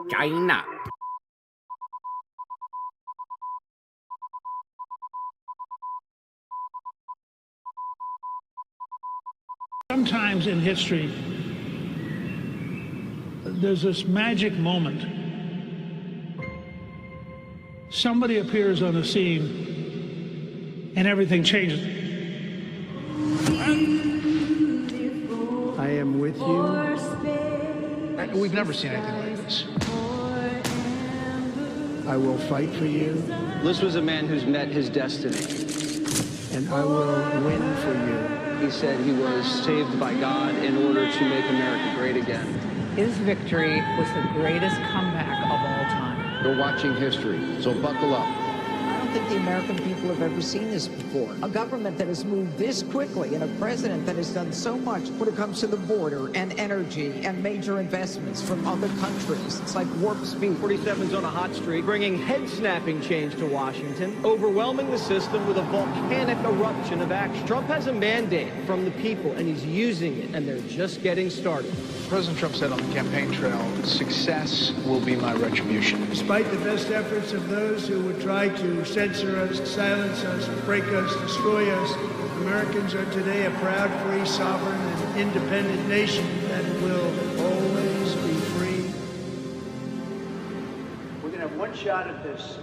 China. Sometimes in history, there's this magic moment. Somebody appears on the scene and everything changes. I am with you. We've never seen anything like this. I will fight for you. This was a man who's met his destiny. And I will win for you. He said he was saved by God in order to make America great again. His victory was the greatest comeback of all time. You're watching history, so buckle up. I don't think the American people have ever seen this before. A government that has moved this quickly and a president that has done so much when it comes to the border and energy and major investments from other countries. It's like warp speed. 47's on a hot streak, bringing head-snapping change to Washington, overwhelming the system with a volcanic eruption of action. Trump has a mandate from the people, and he's using it, and they're just getting started. President Trump said on the campaign trail, success will be my retribution. Despite the best efforts of those who would try to censor us, silence us, break us, destroy us, Americans are today a proud, free, sovereign, and independent nation that will always be free. We're going to have one shot at this,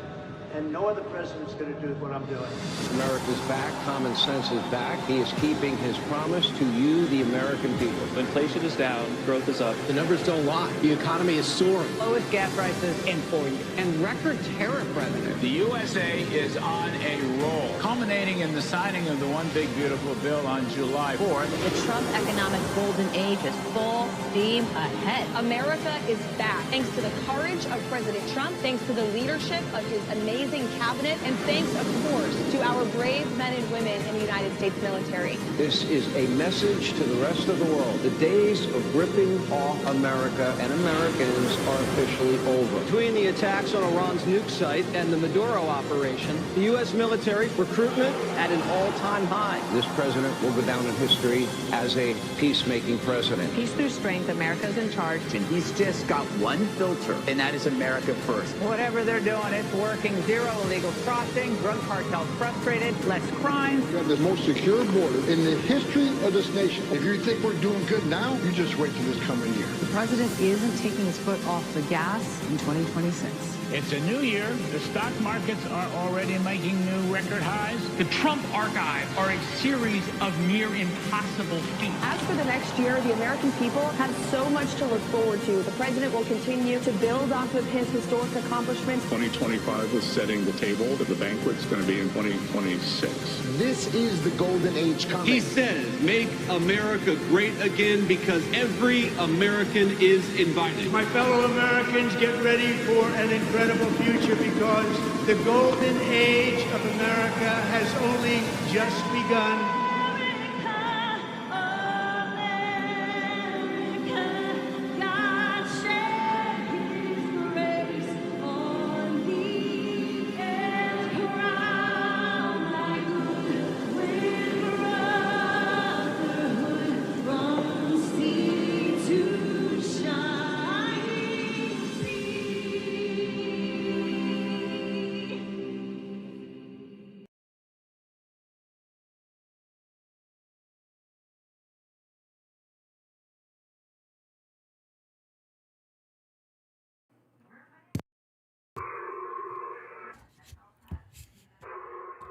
and no other president's going to do what I'm doing. America's back. Common sense is back. He is keeping his promise to you, the American people. Inflation is down. Growth is up. The numbers don't lie. The economy is soaring. Lowest gas prices in 4 years. And record tariff revenue. The USA is on a roll, culminating in the signing of the One Big Beautiful Bill on July 4th. The Trump economic golden age is full steam ahead. America is back, thanks to the courage of President Trump, thanks to the leadership of his amazing cabinet, and thanks, of course, to our brave men and women in the United States military. This is a message to the rest of the world. The days of ripping off America and Americans are officially over. Between the attacks on Iran's nuke site and the Maduro operation, the U.S. military recruitment at an all-time high. This president will go down in history as a peacemaking president. Peace through strength. America's in charge. And he's just got one filter, and that is America first. Whatever they're doing, it's working. Zero illegal crossing, drug cartels frustrated, less crime. We have the most secure border in the history of this nation. If you think we're doing good now, you just wait till this coming year. The president isn't taking his foot off the gas in 2026. It's a new year. The stock markets are already making new record highs. The Trump archive are a series of near impossible feats. As for the next year, the American people have so much to look forward to. The president will continue to build off of his historic accomplishments. 2025 was setting the table, but the banquet's going to be in 2026. This is the golden age coming. He says, make America great again because every American is invited. My fellow Americans, get ready for an incredible future because the golden age of America has only just begun.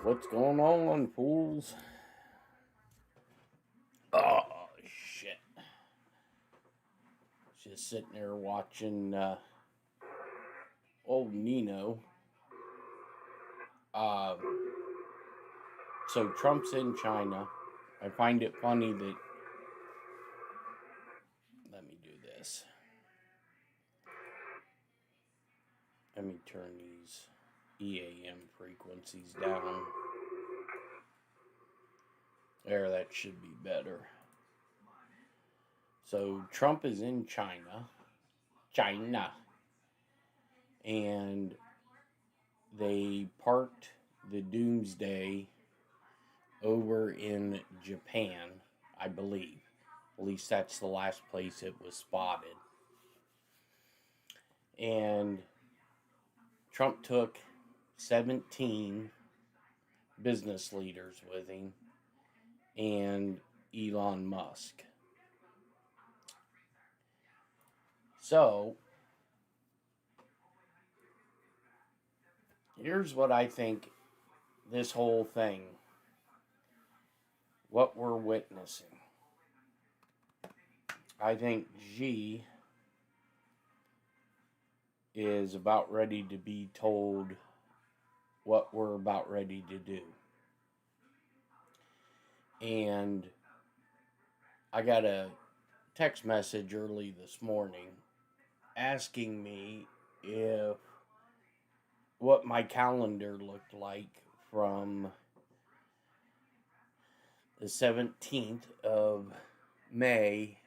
What's going on, fools? Oh, shit. Just sitting there watching old Nino. So Trump's in China. I find it funny that... Let me do this. Let me turn these EAM frequencies down. There, that should be better. So Trump is in China. And they parked the Doomsday over in Japan, I believe. At least that's the last place it was spotted. And Trump took 17 business leaders with him and Elon Musk. So, here's what I think this whole thing, what we're witnessing. I think Xi is about ready to be told what we're about ready to do. And I got a text message early this morning asking me if what my calendar looked like from the 17th of May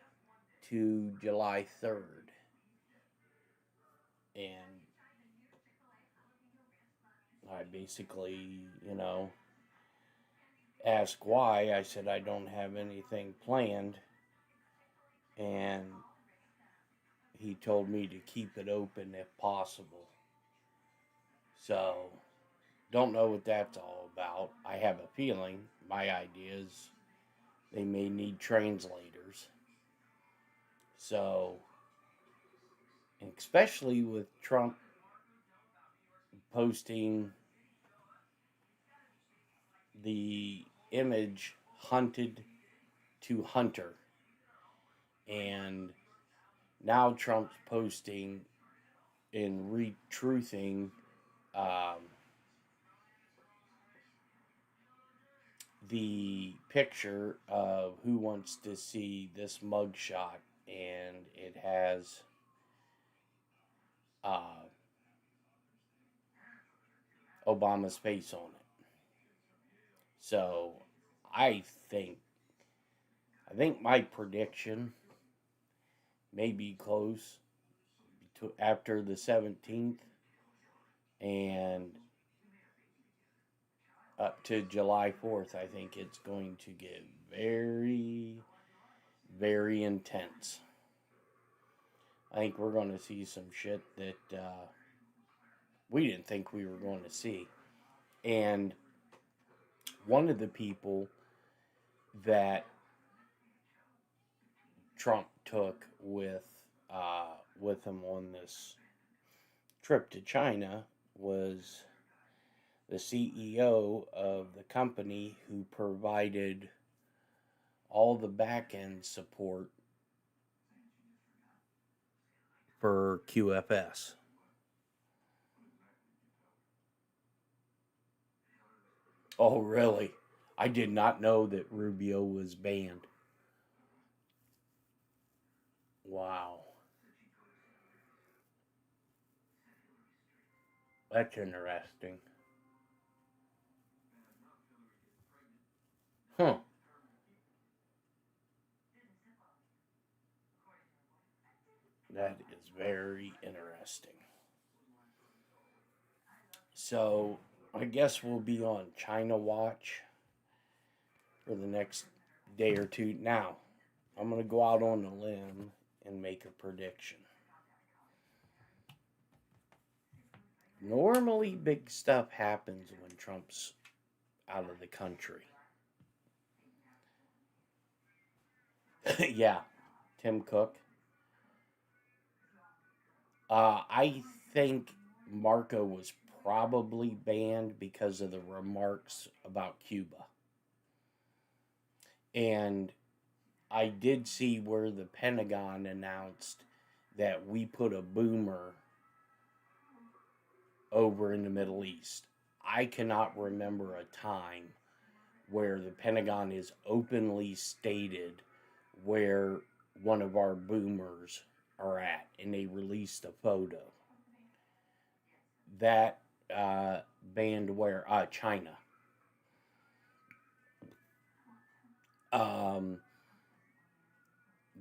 to July 3rd. And I basically, asked why. I said I don't have anything planned. And he told me to keep it open if possible. So, don't know what that's all about. I have a feeling, my idea is they may need translators. So, especially with Trump posting the image hunted to hunter. And now Trump's posting and retruthing the picture of who wants to see this mugshot, and it has Obama's face on it. So I think my prediction may be close to after the 17th and up to July 4th. I think it's going to get very, very intense. I think we're going to see some shit that we didn't think we were going to see. And one of the people that Trump took with him on this trip to China was the CEO of the company who provided all the back-end support for QFS. Oh, really? I did not know that Rubio was banned. Wow. That's interesting. Huh. That is very interesting. So, I guess we'll be on China watch for the next day or two. Now, I'm going to go out on a limb and make a prediction. Normally, big stuff happens when Trump's out of the country. Yeah, Tim Cook. I think Marco was probably banned because of the remarks about Cuba. And I did see where the Pentagon announced that we put a boomer over in the Middle East. I cannot remember a time where the Pentagon is openly stated where one of our boomers are at, and they released a photo. That banned where? China.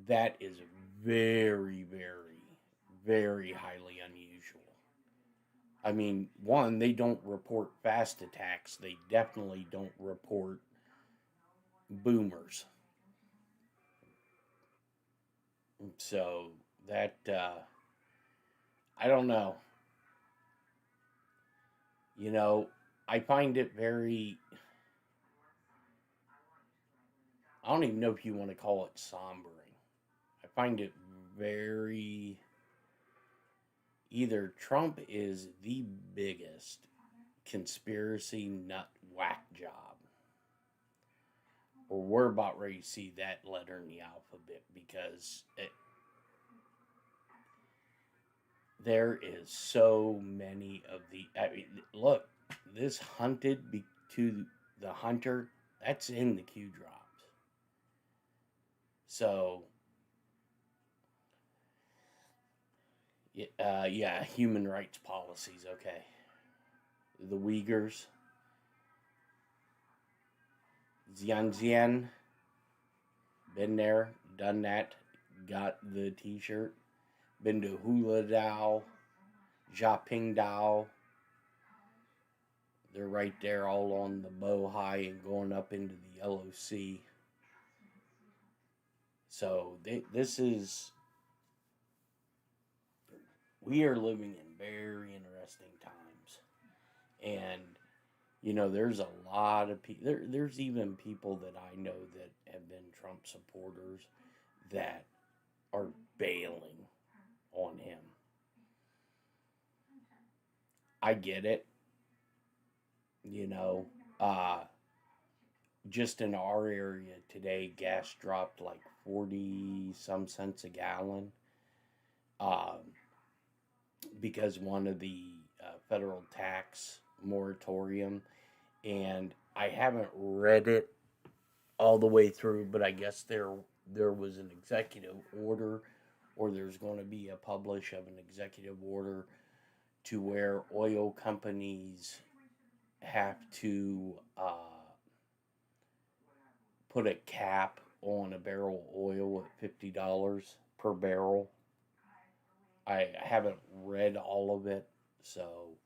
That is very, very, very highly unusual. I mean, one, they don't report fast attacks. They definitely don't report boomers. So that I don't know. You know, I find it very, I don't even know if you want to call it sombering. I find it very, either Trump is the biggest conspiracy nut whack job, or we're about ready to see that letter in the alphabet, because there is so many of the, I mean, look, this hunted to the hunter, that's in the Q drops. So, yeah, human rights policies, okay. The Uyghurs, Xinjiang, been there, done that, got the t-shirt, been to Hula Dao, Jiaping Dao. They're right there all on the Bohai and going up into the Yellow Sea. So this is, we are living in very interesting times. And, you know, there's a lot of people, there's even people that I know that have been Trump supporters that are bailing on him. I get it. You know, just in our area today, gas dropped like 40 some cents a gallon. Because one of the federal tax moratorium, and I haven't read it all the way through, but I guess there was an executive order, or there's going to be a publish of an executive order to where oil companies have to put a cap on a barrel of oil at $50 per barrel. I haven't read all of it, so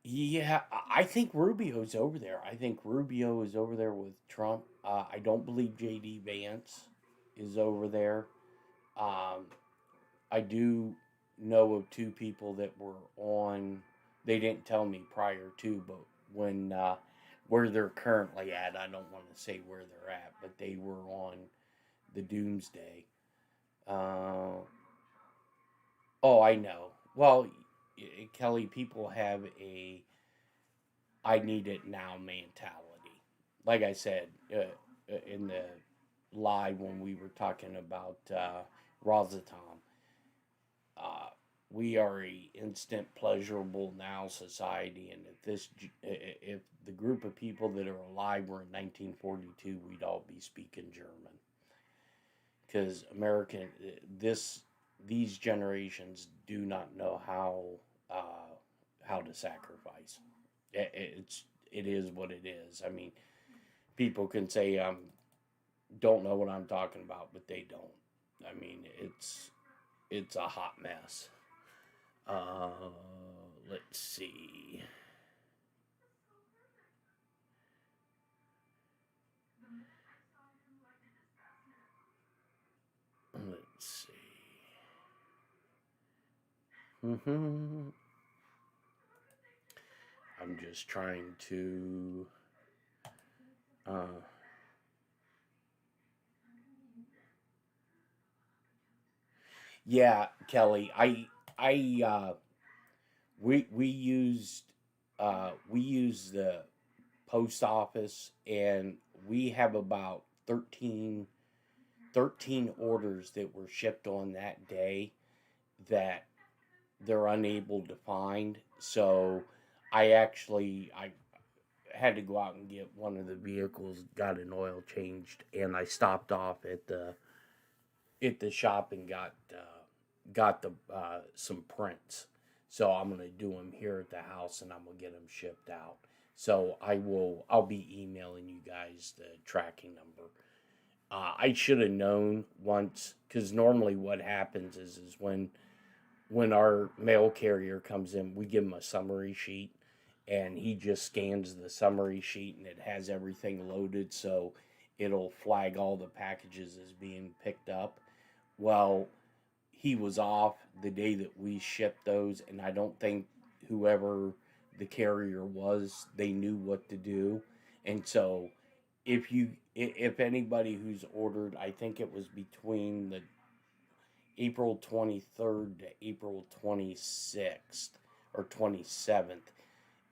yeah, I think Rubio's over there. I think Rubio is over there with Trump. I don't believe J.D. Vance is over there. I do know of two people that were on. They didn't tell me prior to, but when where they're currently at, I don't want to say where they're at, but they were on the Doomsday. Oh, I know. Well, Kelly, people have a "I need it now" mentality. Like I said in the live when we were talking about Rosatom, we are a instant pleasurable now society, and if the group of people that are alive were in 1942, we'd all be speaking German. Because these generations do not know how to sacrifice. It is what it is. I mean, people can say don't know what I'm talking about, but they don't. I mean, it's a hot mess. Let's see. Let's see. I'm just trying to yeah, Kelly, we used the post office, and we have about 13 orders that were shipped on that day that they're unable to find. So I had to go out and get one of the vehicles, got an oil changed, and I stopped off at the shop and got the some prints. So I'm gonna do them here at the house, and I'm gonna get them shipped out. So I'll be emailing you guys the tracking number. I should have known once, because normally what happens is when our mail carrier comes in, we give him a summary sheet, and he just scans the summary sheet, and it has everything loaded, so it'll flag all the packages as being picked up. Well, he was off the day that we shipped those, and I don't think whoever the carrier was, they knew what to do. And so if anybody who's ordered, I think it was between the April 23rd to April 26th or 27th,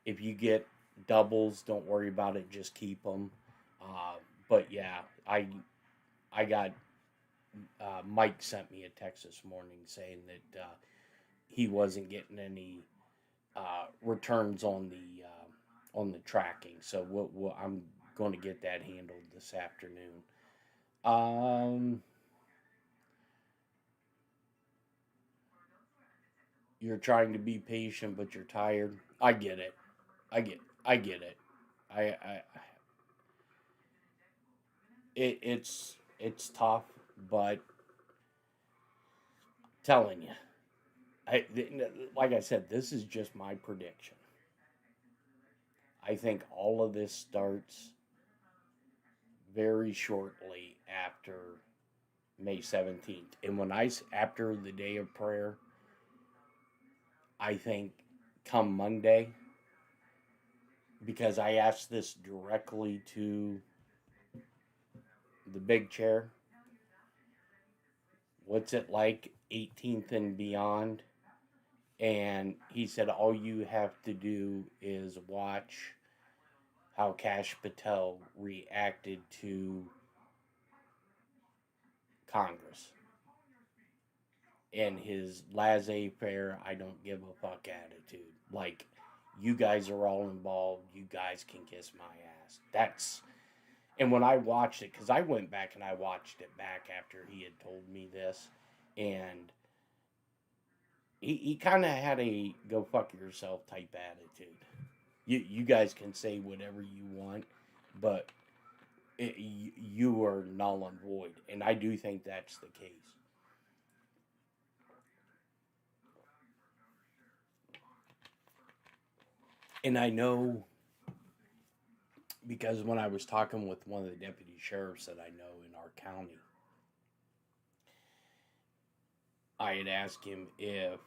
if you get doubles, don't worry about it, just keep them. But yeah, I got Mike sent me a text this morning saying that he wasn't getting any returns on the tracking. So I'm going to get that handled this afternoon. You're trying to be patient, but you're tired. I get it. I get it. I it's tough, but telling you, like I said, this is just my prediction. I think all of this starts very shortly after May 17th. And after the day of prayer, I think come Monday, because I asked this directly to the big chair, what's it like 18th and beyond? And he said, all you have to do is watch how Kash Patel reacted to Congress and his laissez-faire, I don't give a fuck attitude. Like, you guys are all involved. You guys can kiss my ass. And when I watched it, because I went back and I watched it back after he had told me this, and he kind of had a go fuck yourself type attitude. You guys can say whatever you want, but you are null and void. And I do think that's the case. And I know, because when I was talking with one of the deputy sheriffs that I know in our county, I had asked him if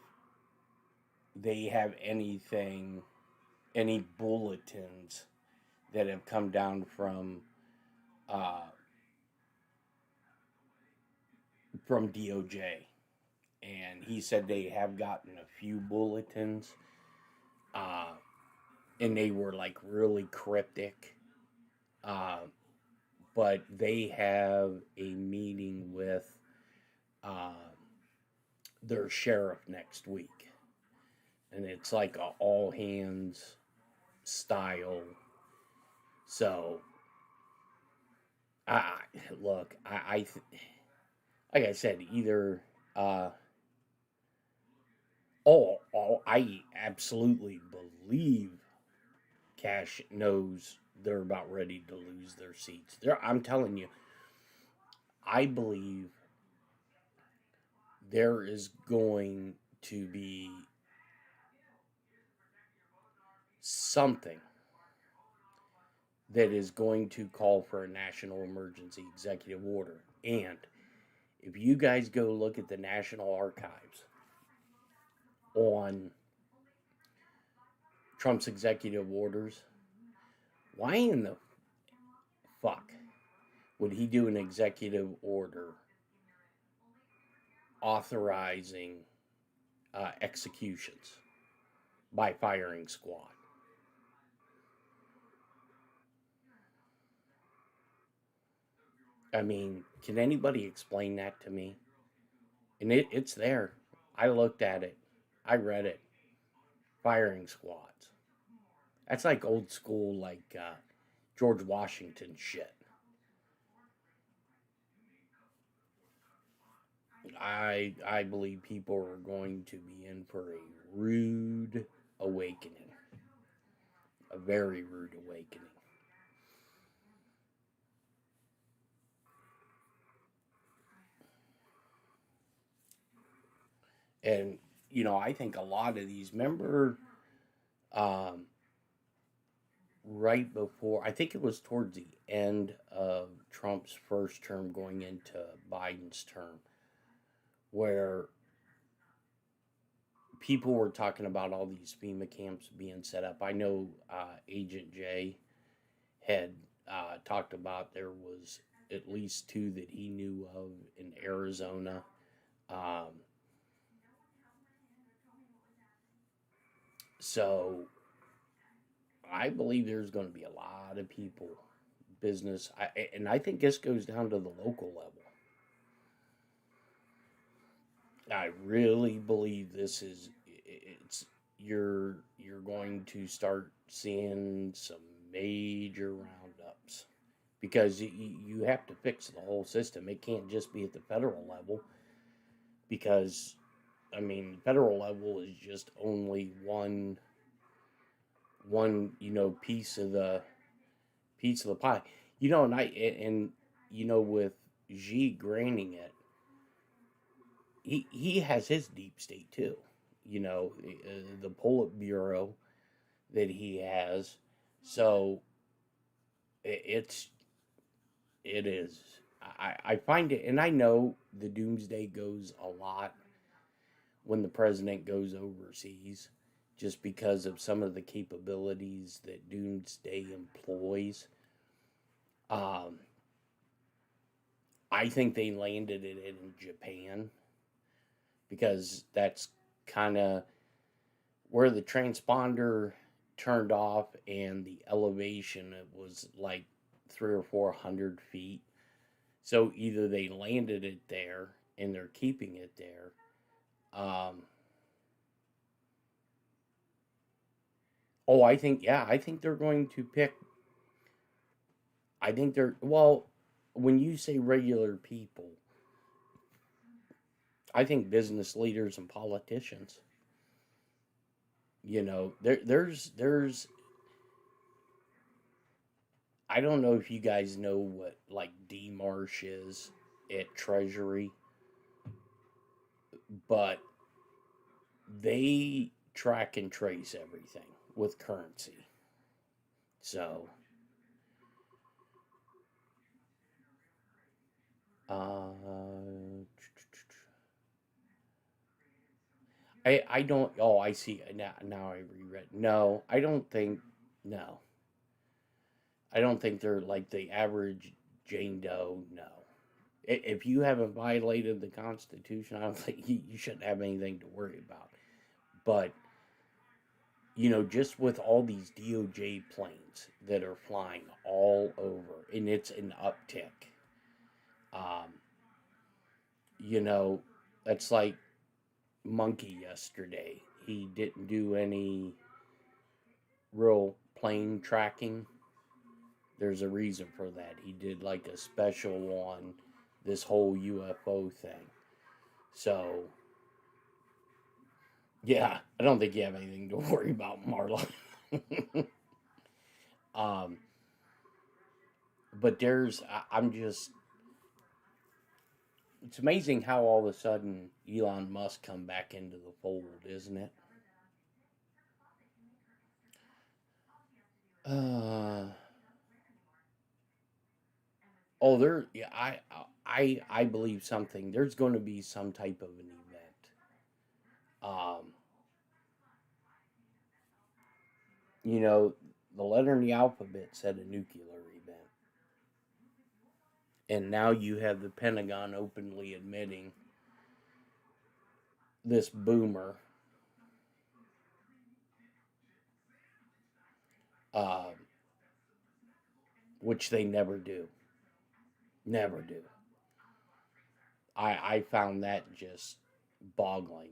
they have any bulletins that have come down from DOJ. And he said they have gotten a few bulletins, and they were like really cryptic. But they have a meeting with their sheriff next week, and it's like a all hands style. So, look, like I said, either I absolutely believe Kash knows they're about ready to lose their seats. I'm telling you, I believe there is going to be something that is going to call for a national emergency executive order. And if you guys go look at the National Archives on Trump's executive orders, why in the fuck would he do an executive order authorizing executions by firing squad? I mean, can anybody explain that to me? And it's there. I looked at it. I read it. Firing squads. That's like old school, like George Washington shit. I believe people are going to be in for a rude awakening. A very rude awakening. And, I think a lot of these, remember, right before, I think it was towards the end of Trump's first term going into Biden's term, where people were talking about all these FEMA camps being set up. I know Agent J had talked about there was at least 2 that he knew of in Arizona. So I believe there's going to be a lot of people, business, and I think this goes down to the local level. I really believe you're going to start seeing some major roundups because you have to fix the whole system. It can't just be at the federal level because, I mean, the federal level is just only one piece of the pie. With Xi granting it, he has his deep state too. The Politburo that he has. So it is. I find it, and I know the doomsday goes a lot when the president goes overseas, just because of some of the capabilities that doomsday employs. I think they landed it in Japan because that's kind of where the transponder turned off and the elevation, it was like 300 or 400 feet. So either they landed it there and they're keeping it there. I think they're going to pick. When you say regular people, I think business leaders and politicians. There's I don't know if you guys know what like DMarsh is at Treasury, but they track and trace everything with currency. So, I don't. Oh, I see. Now I reread. No, I don't think. No, I don't think they're like the average Jane Doe. No, if you haven't violated the Constitution, I don't think you shouldn't have anything to worry about. But just with all these DOJ planes that are flying all over, and it's an uptick. That's like Monkey yesterday. He didn't do any real plane tracking. There's a reason for that. He did like a special on this whole UFO thing. So, yeah, I don't think you have anything to worry about, Marla. But it's amazing how all of a sudden Elon Musk come back into the fold, isn't it? I believe something. There's going to be some type of an event. The letter in the alphabet said a nuclear event. And now you have the Pentagon openly admitting this boomer which they never do. Never do. I found that just boggling.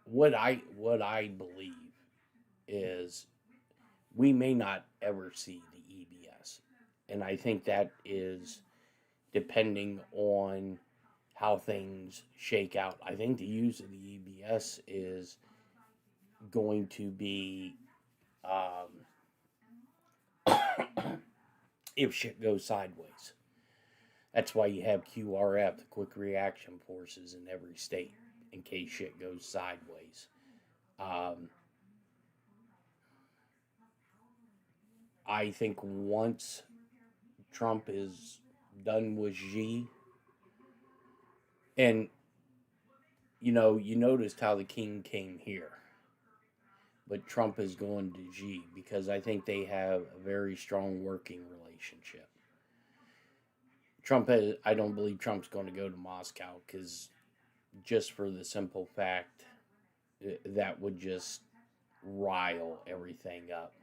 What I believe is we may not ever see the EBS, and I think that is depending on how things shake out. I think the use of the EBS is going to be if shit goes sideways. That's why you have QRF, the Quick Reaction Forces, in every state in case shit goes sideways. I think once Trump is done with Xi, And, you noticed how the king came here. But Trump is going to Xi because I think they have a very strong working relationship. I don't believe Trump's going to go to Moscow because just for the simple fact that would just rile everything up.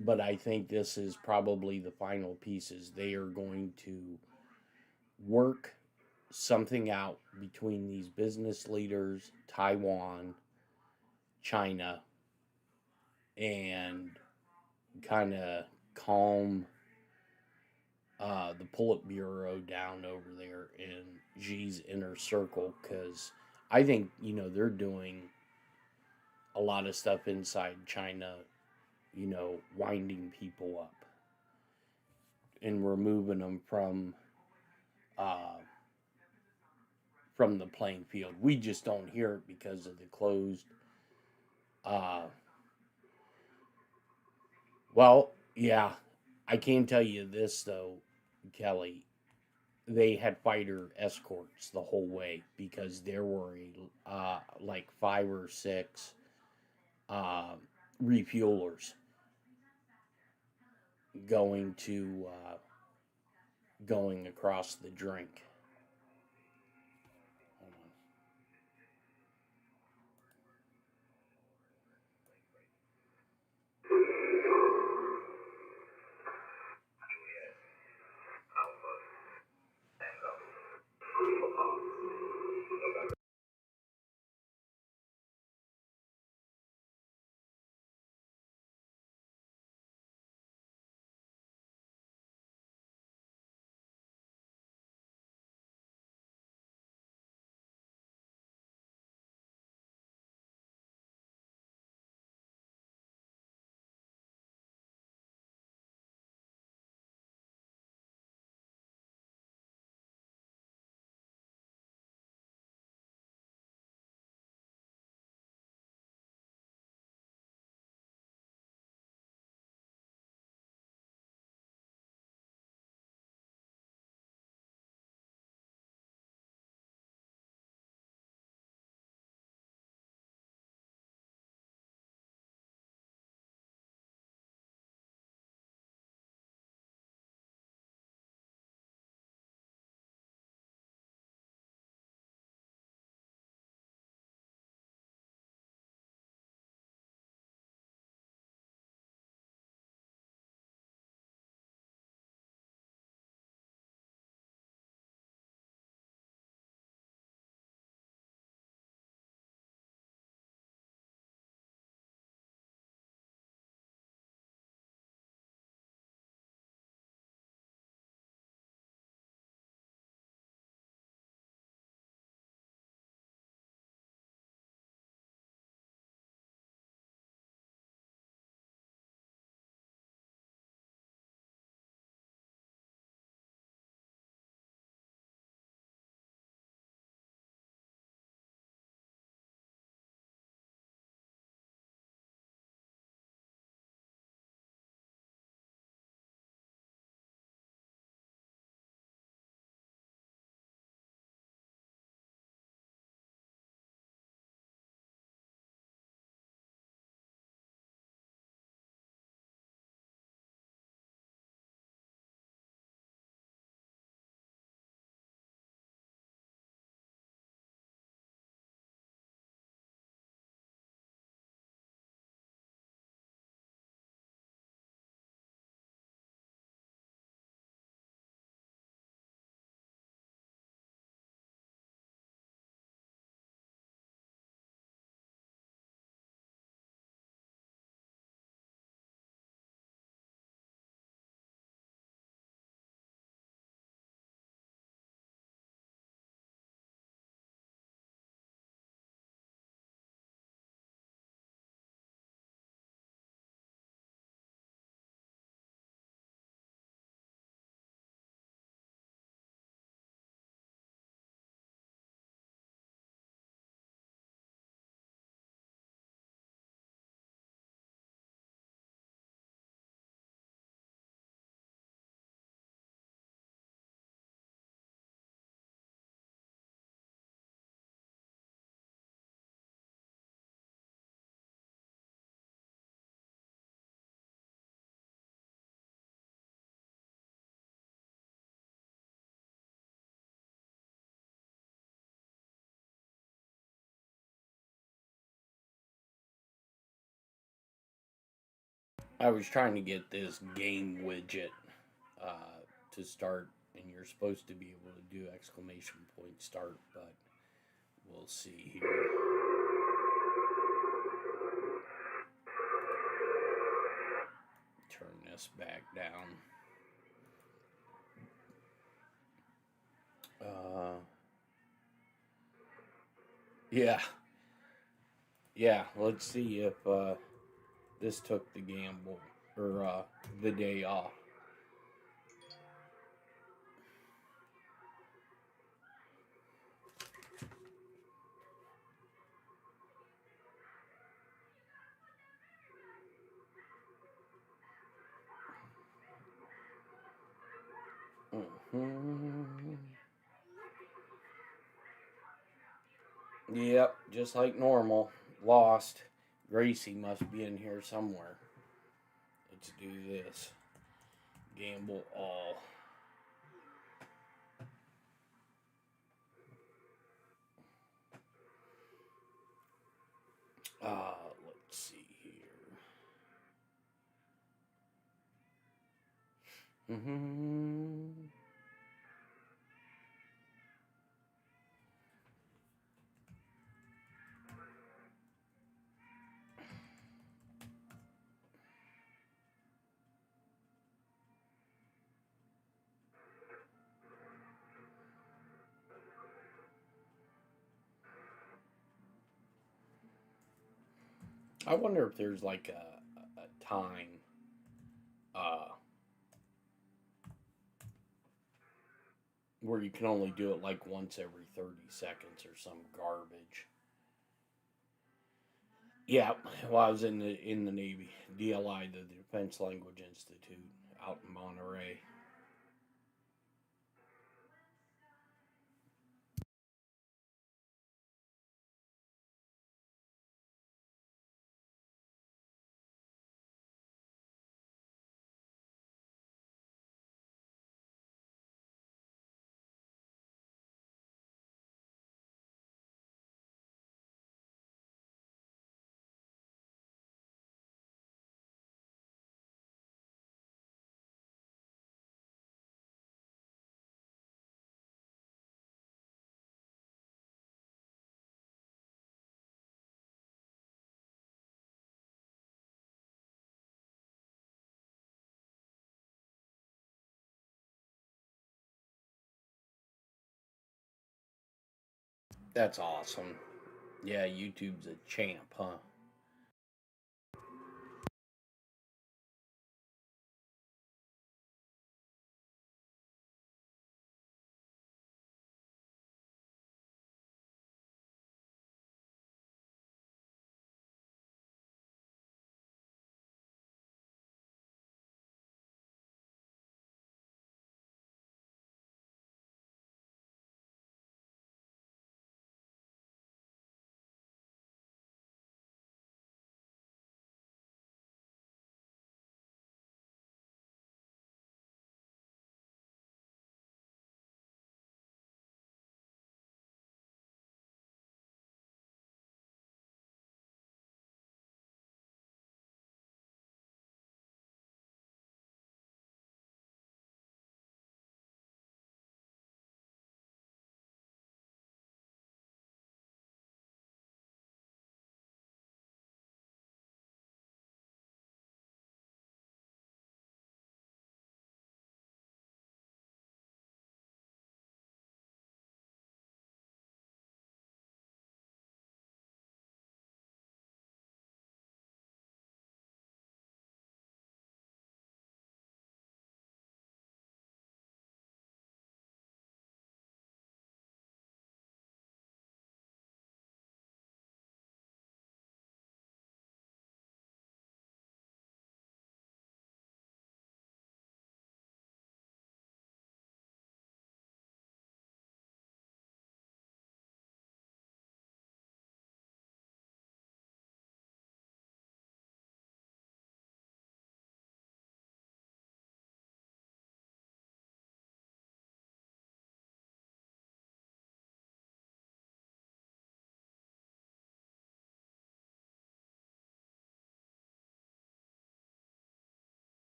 But I think this is probably the final pieces. They are going to work something out between these business leaders, Taiwan, China, and kind of calm the Politburo down over there in Xi's inner circle, because I think, they're doing a lot of stuff inside China, winding people up and removing them from the playing field. We just don't hear it because of the closed. Well, yeah, I can tell you this though, Kelly. They had fighter escorts the whole way because there were like 5 or 6 refuelers going across the drink. I was trying to get this game widget to start, and you're supposed to be able to do exclamation point start, but we'll see here. Turn this back down. Yeah, let's see if this took the gamble or the day off. Yep, just like normal. Lost. Gracie must be in here somewhere. Let's do this. Gamble all. Let's see here. I wonder if there's like a time where you can only do it like once every 30 seconds or some garbage. Yeah, well, I was in the Navy, DLI, the Defense Language Institute, out in Monterey. That's awesome. Yeah, YouTube's a champ, huh?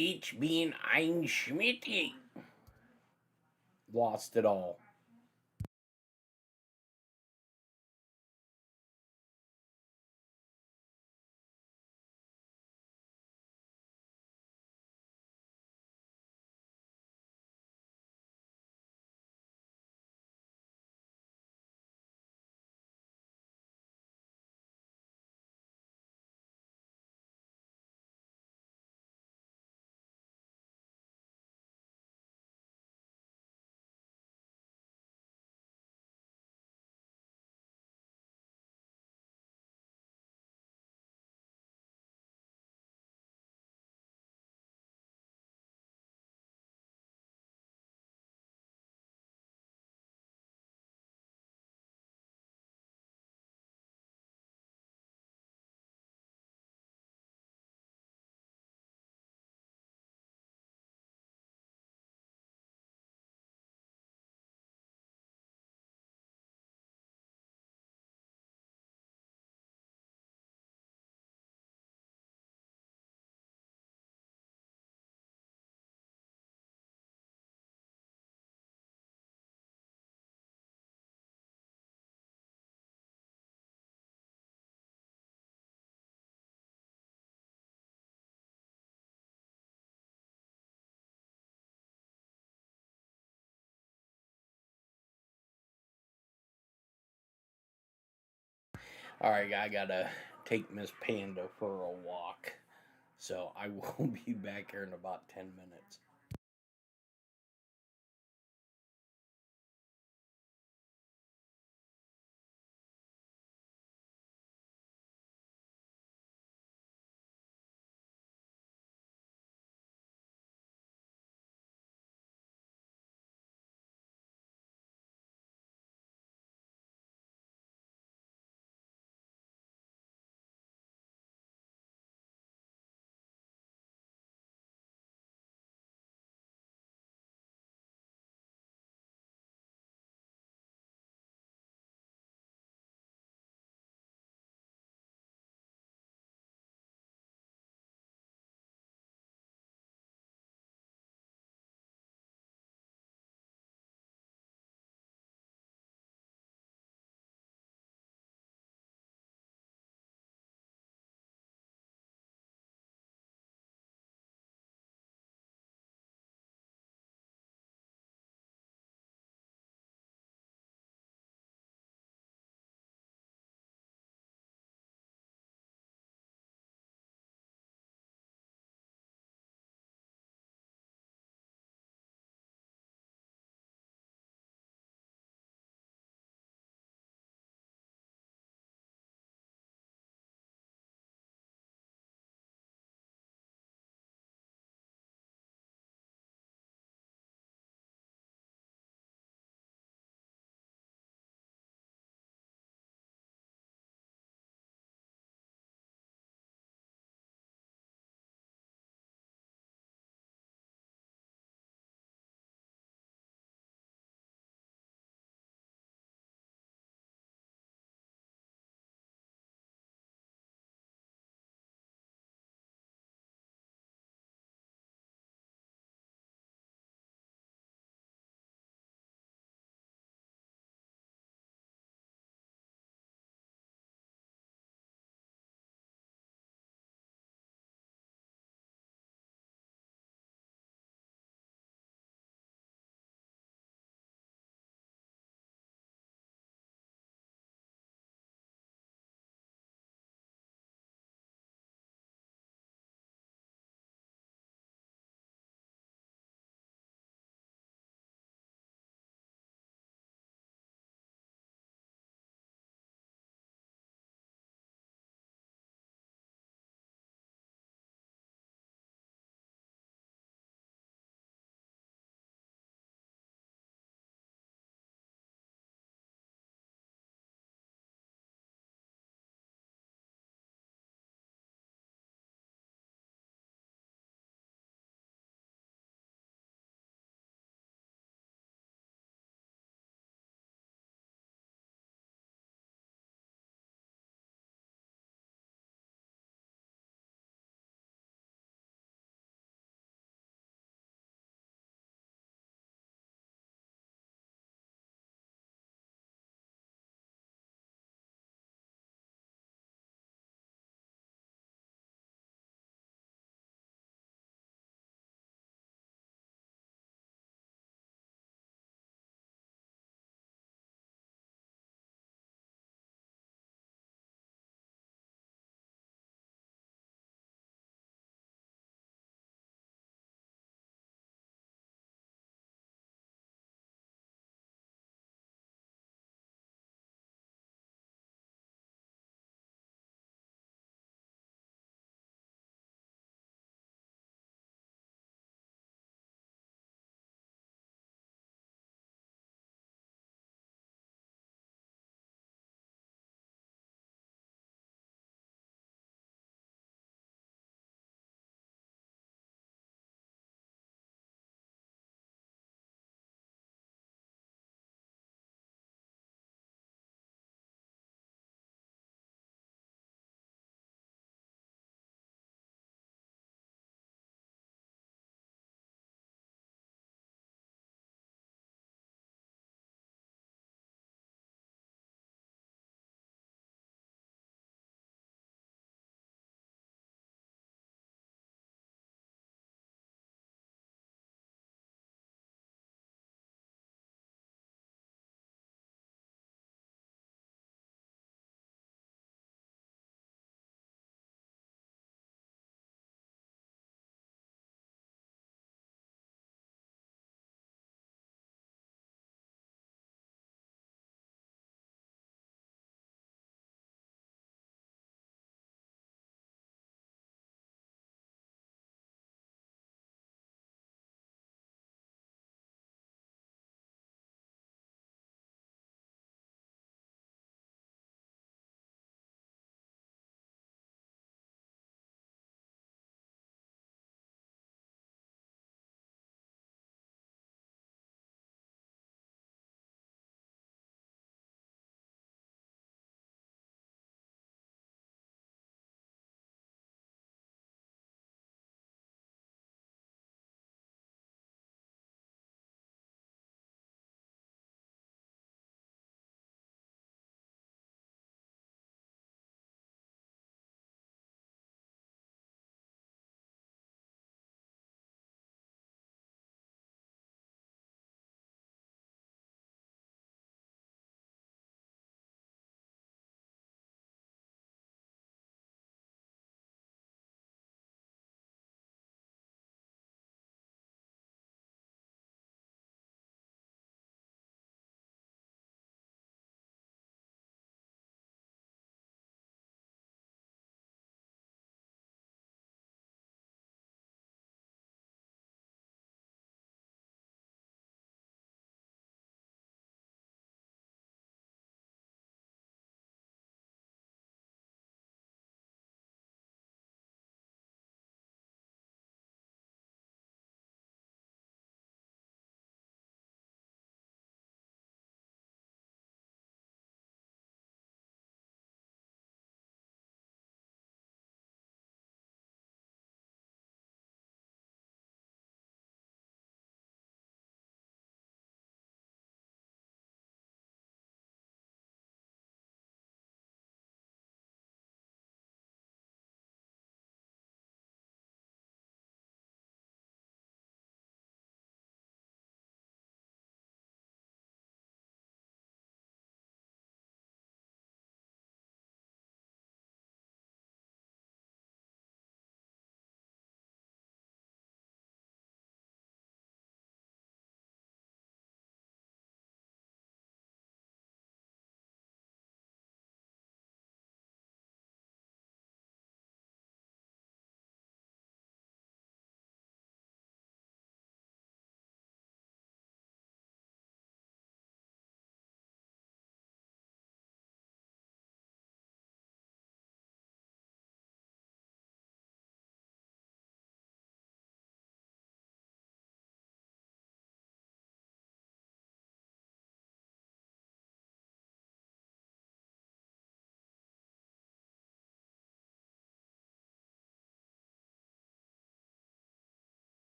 Ich bin ein Schmidt. Lost it all. Alright, I gotta take Miss Panda for a walk. So I will be back here in about 10 minutes.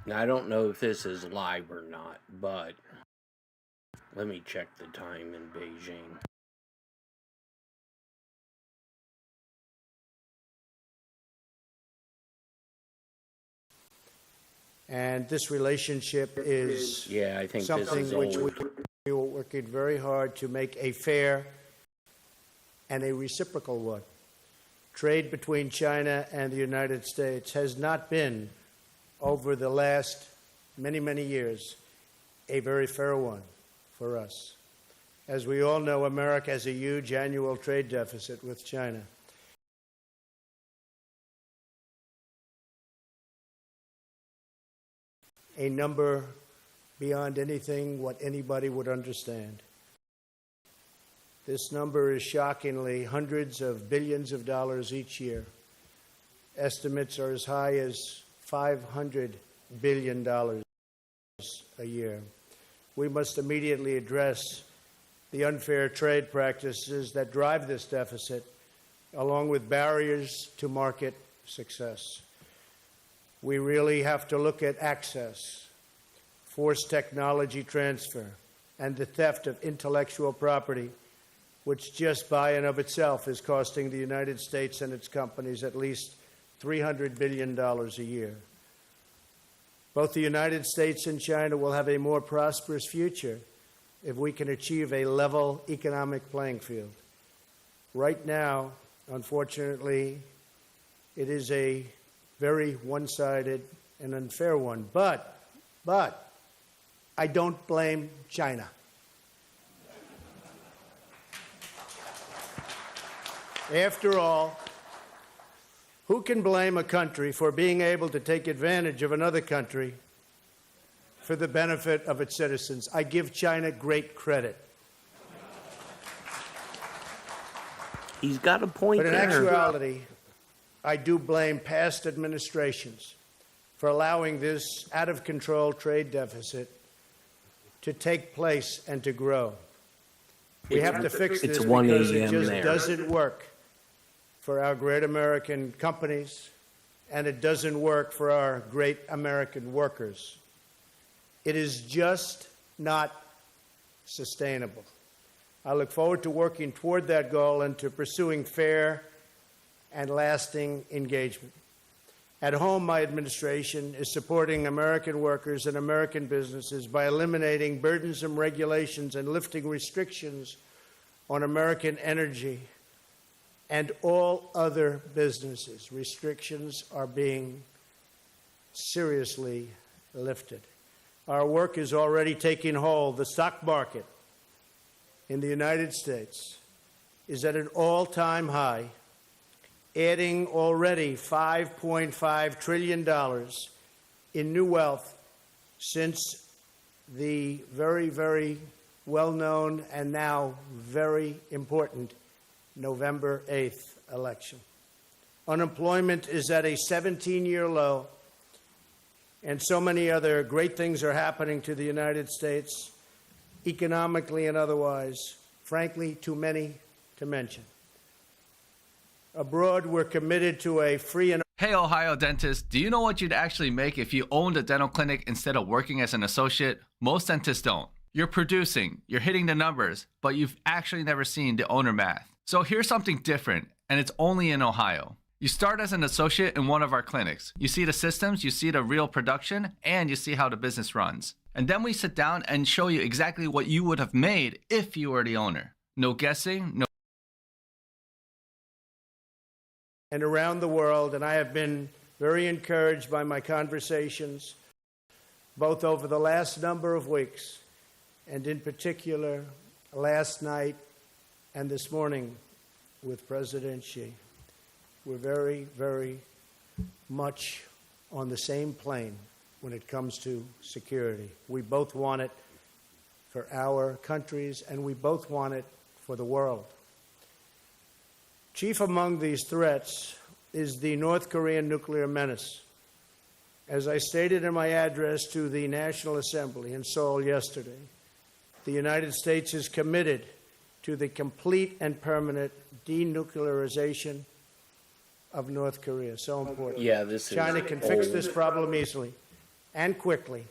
Now, I don't know if this is live or not, but let me check the time in Beijing. And this relationship is I think something this is which old. we are working very hard to make a fair and a reciprocal one. Trade between China and the United States has not been, over the last many, many years, a very fair one for us. As we all know, America has a huge annual trade deficit with China. A number beyond anything what anybody would understand. This number is shockingly hundreds of billions of dollars each year. Estimates are as high as $500 billion a year. We must immediately address the unfair trade practices that drive this deficit, along with barriers to market success. We really have to look at access, forced technology transfer, and the theft of intellectual property, which just by and of itself is costing the United States and its companies at least $300 billion a year. Both the United States and China will have a more prosperous future if we can achieve a level economic playing field. Right now, unfortunately, it is a very one-sided and unfair one. But I don't blame China. After all, who can blame a country for being able to take advantage of another country for the benefit of its citizens? I give China great credit. He's got a point there. But in there. actuality, I do blame past administrations for allowing this out-of-control trade deficit to take place and to grow. We have to fix this because it just doesn't work for our great American companies, and it doesn't work for our great American workers. It is just not sustainable. I look forward to working toward that goal and to pursuing fair and lasting engagement. At home, my administration is supporting American workers and American businesses by eliminating burdensome regulations and lifting restrictions on American energy and all other businesses. Restrictions are being seriously lifted. Our work is already taking hold. The stock market in the United States is at an all-time high, adding already $5.5 trillion in new wealth since the very, very well-known and now very important November 8th election. Unemployment is at a 17-year low, and so many other great things are happening to the United States, economically and otherwise, frankly, too many to mention. Abroad, we're committed to a free and... Hey, Ohio dentists, do you know what you'd actually make if you owned a dental clinic instead of working as an associate? Most dentists don't. You're producing, you're hitting the numbers, but you've actually never seen the owner math. So here's something different, and it's only in Ohio. You start as an associate in one of our clinics. You see the systems, you see the real production, and you see how the business runs. And then we sit down and show you exactly what you would have made if you were the owner. No guessing, no... And around the world, and I have been very encouraged by my conversations, both over the last number of weeks, and in particular, last night and this morning with President Xi. We're very, very much on the same plane when it comes to security. We both want it for our countries, and we both want it for the world. Chief among these threats is the North Korean nuclear menace. As I stated in my address to the National Assembly in Seoul yesterday, the United States is committed to the complete and permanent denuclearization of North Korea. So important. Yeah, this is China can fix this problem easily, and quickly.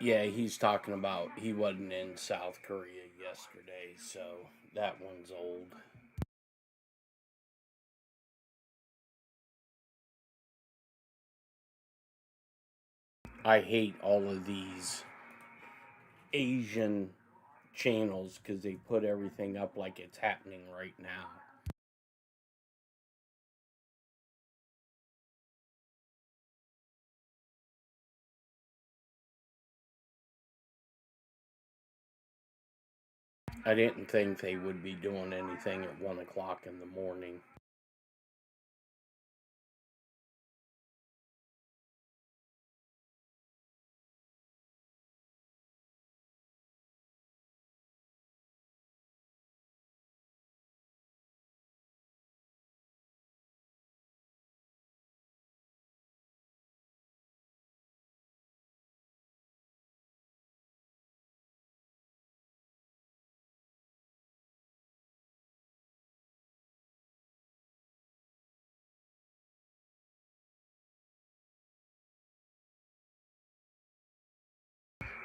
Yeah, he's talking about he wasn't in South Korea yesterday, so that one's old. I hate all of these Asian channels because they put everything up like it's happening right now. I didn't think they would be doing anything at 1 o'clock in the morning.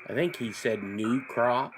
I think he said new crop.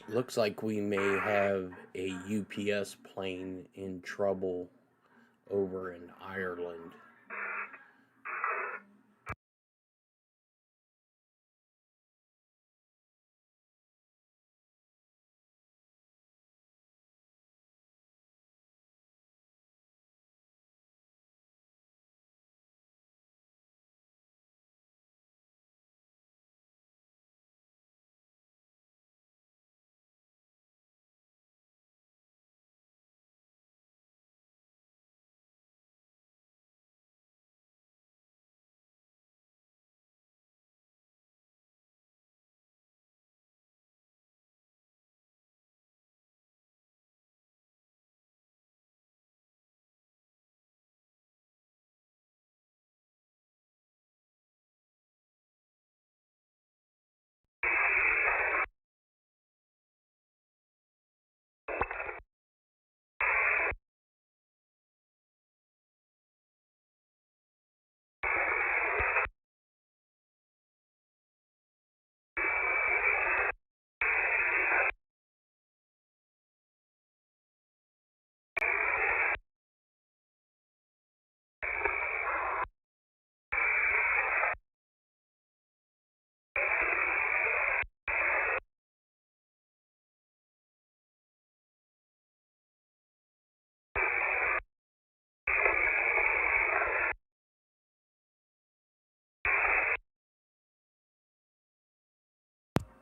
Looks like we may have a UPS plane in trouble over in Ireland.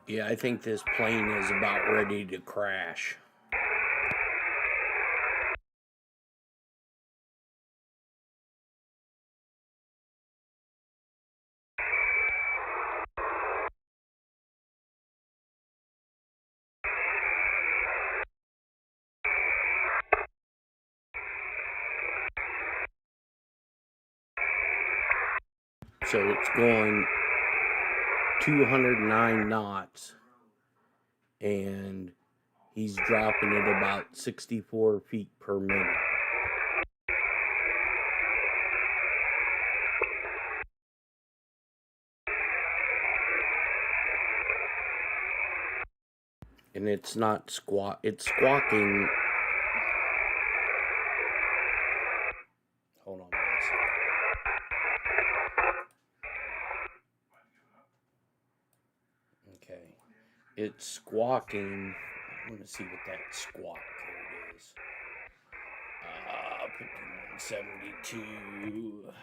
Yeah, I think this plane is about ready to crash. So it's going 209 knots, and he's dropping it about 64 feet per minute. And it's not it's squawking. Hold on one second. Okay. It's squawking. Let me see what that squawk code is. 5172.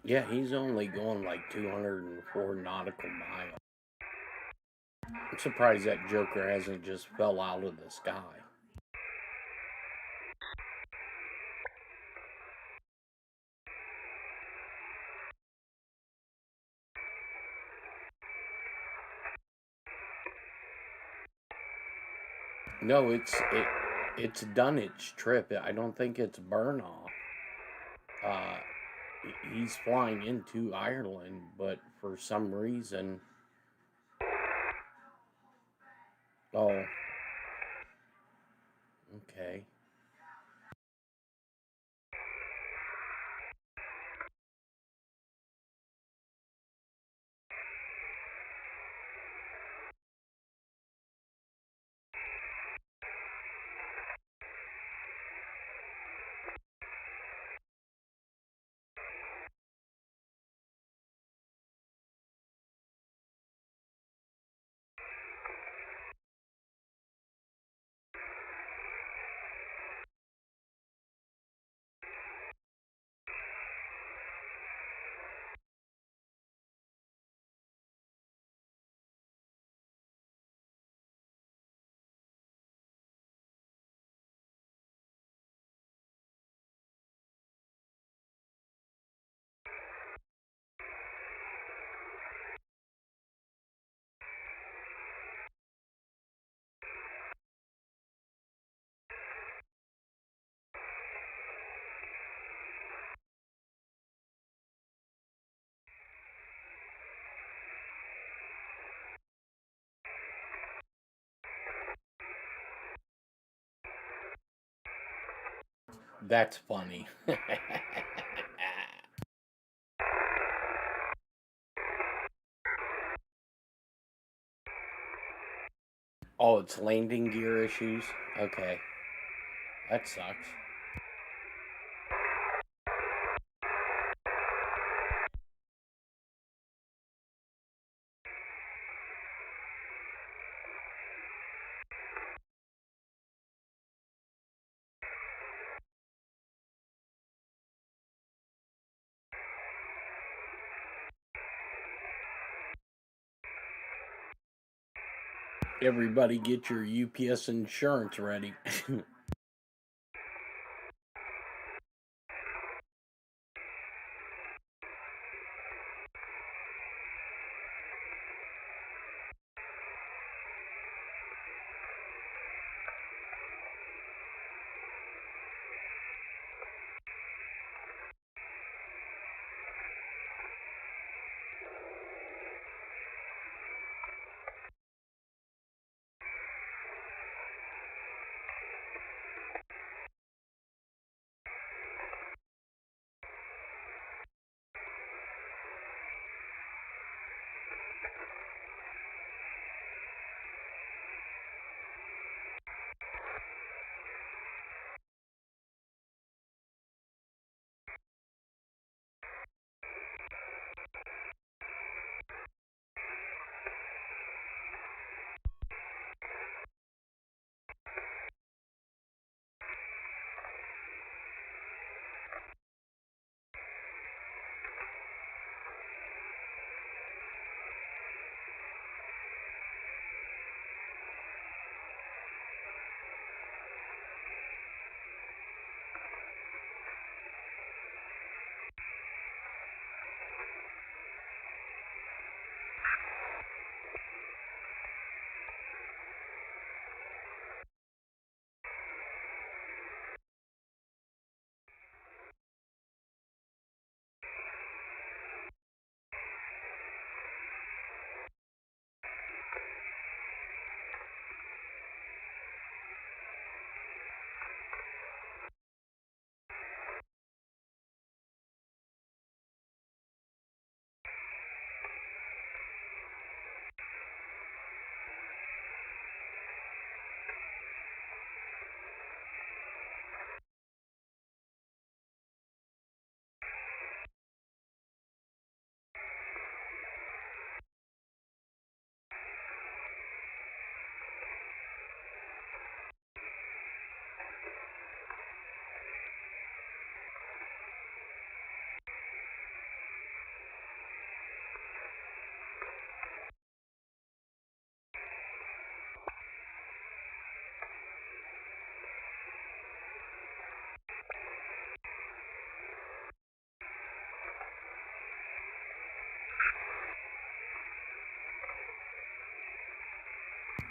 Yeah, he's only going like 204 nautical miles. I'm surprised that Joker hasn't just fell out of the sky. No, it's done its trip. I don't think it's burn off. he's flying into Ireland, but for some reason, oh, okay. That's funny. Oh, it's landing gear issues? Okay. That sucks. Everybody get your UPS insurance ready.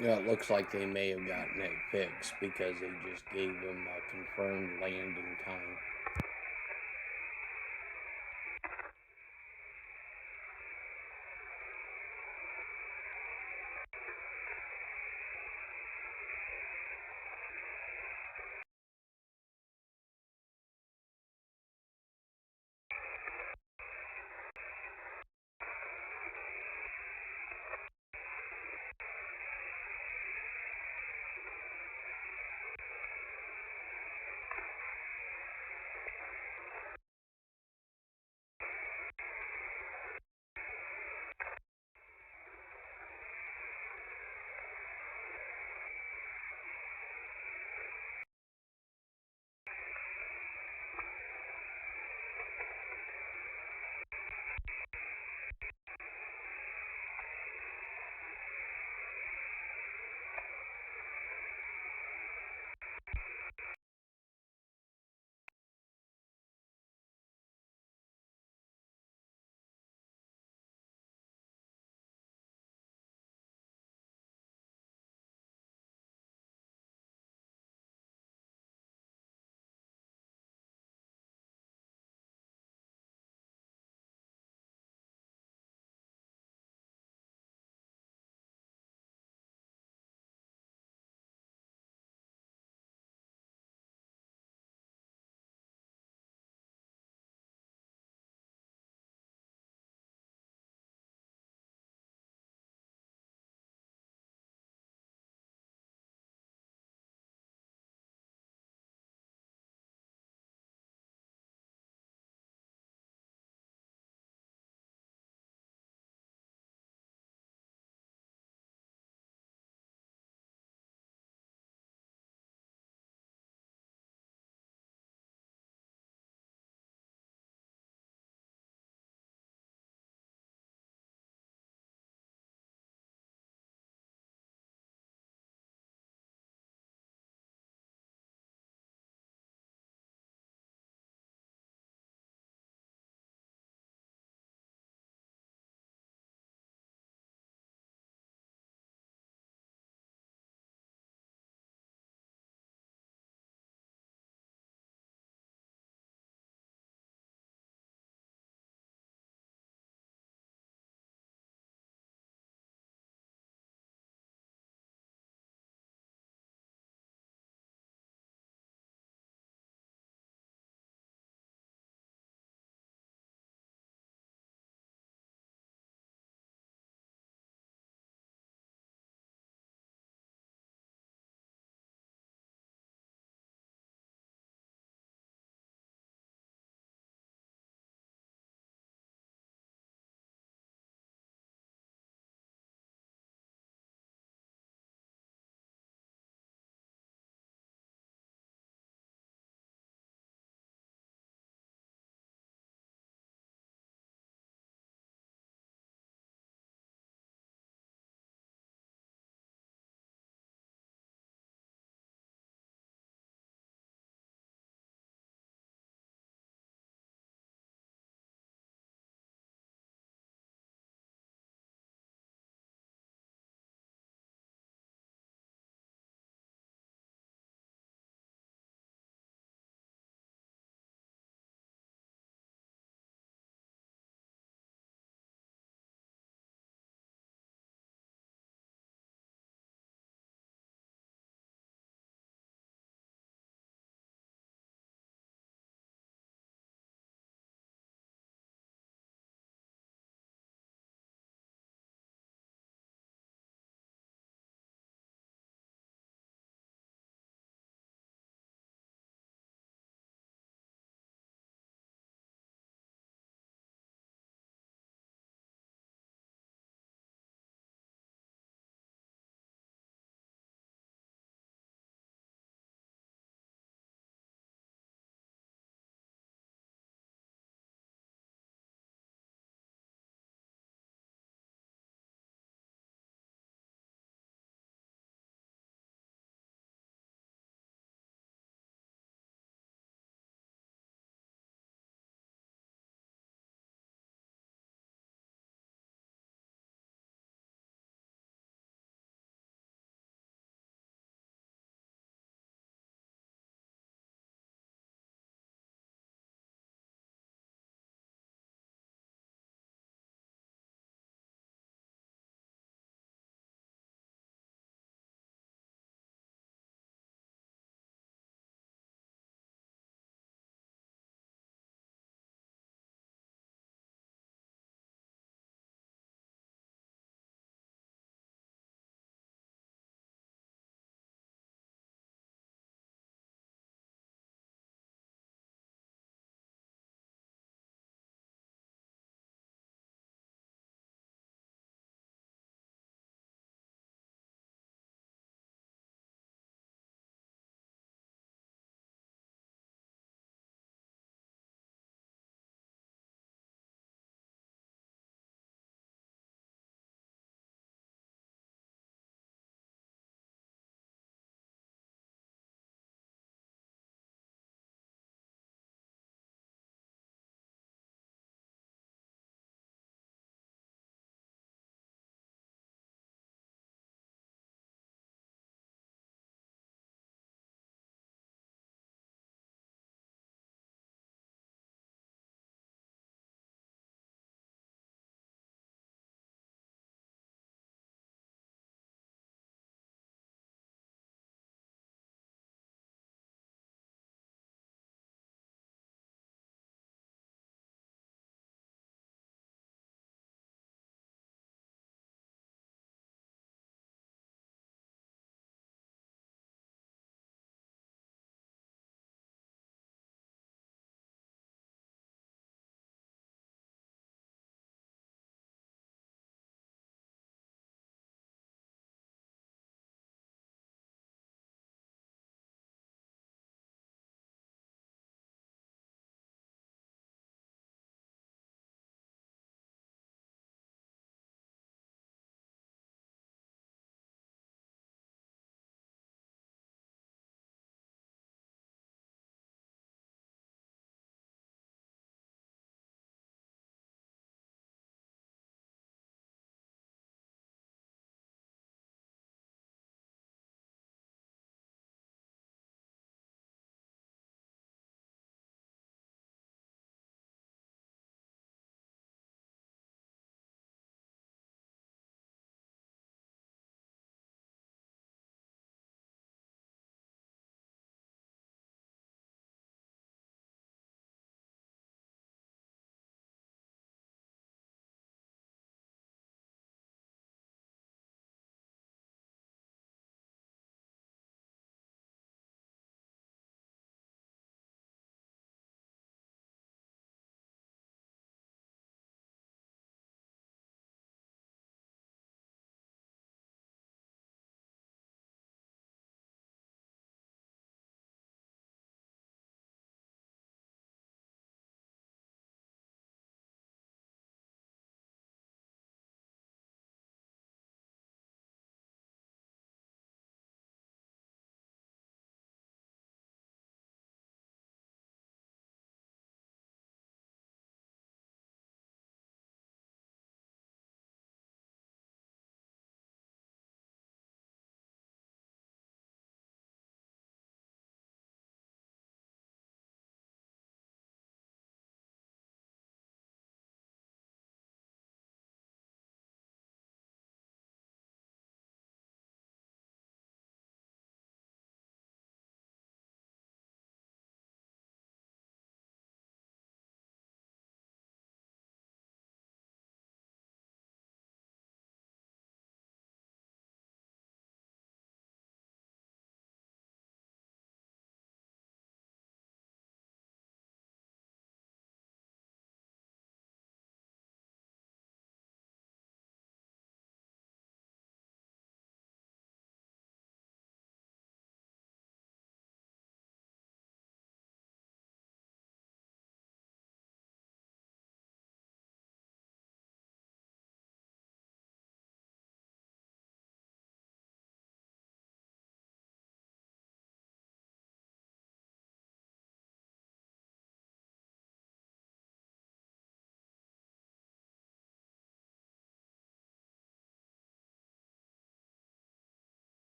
Yeah, it looks like they may have gotten it fixed because they just gave them a confirmed landing time.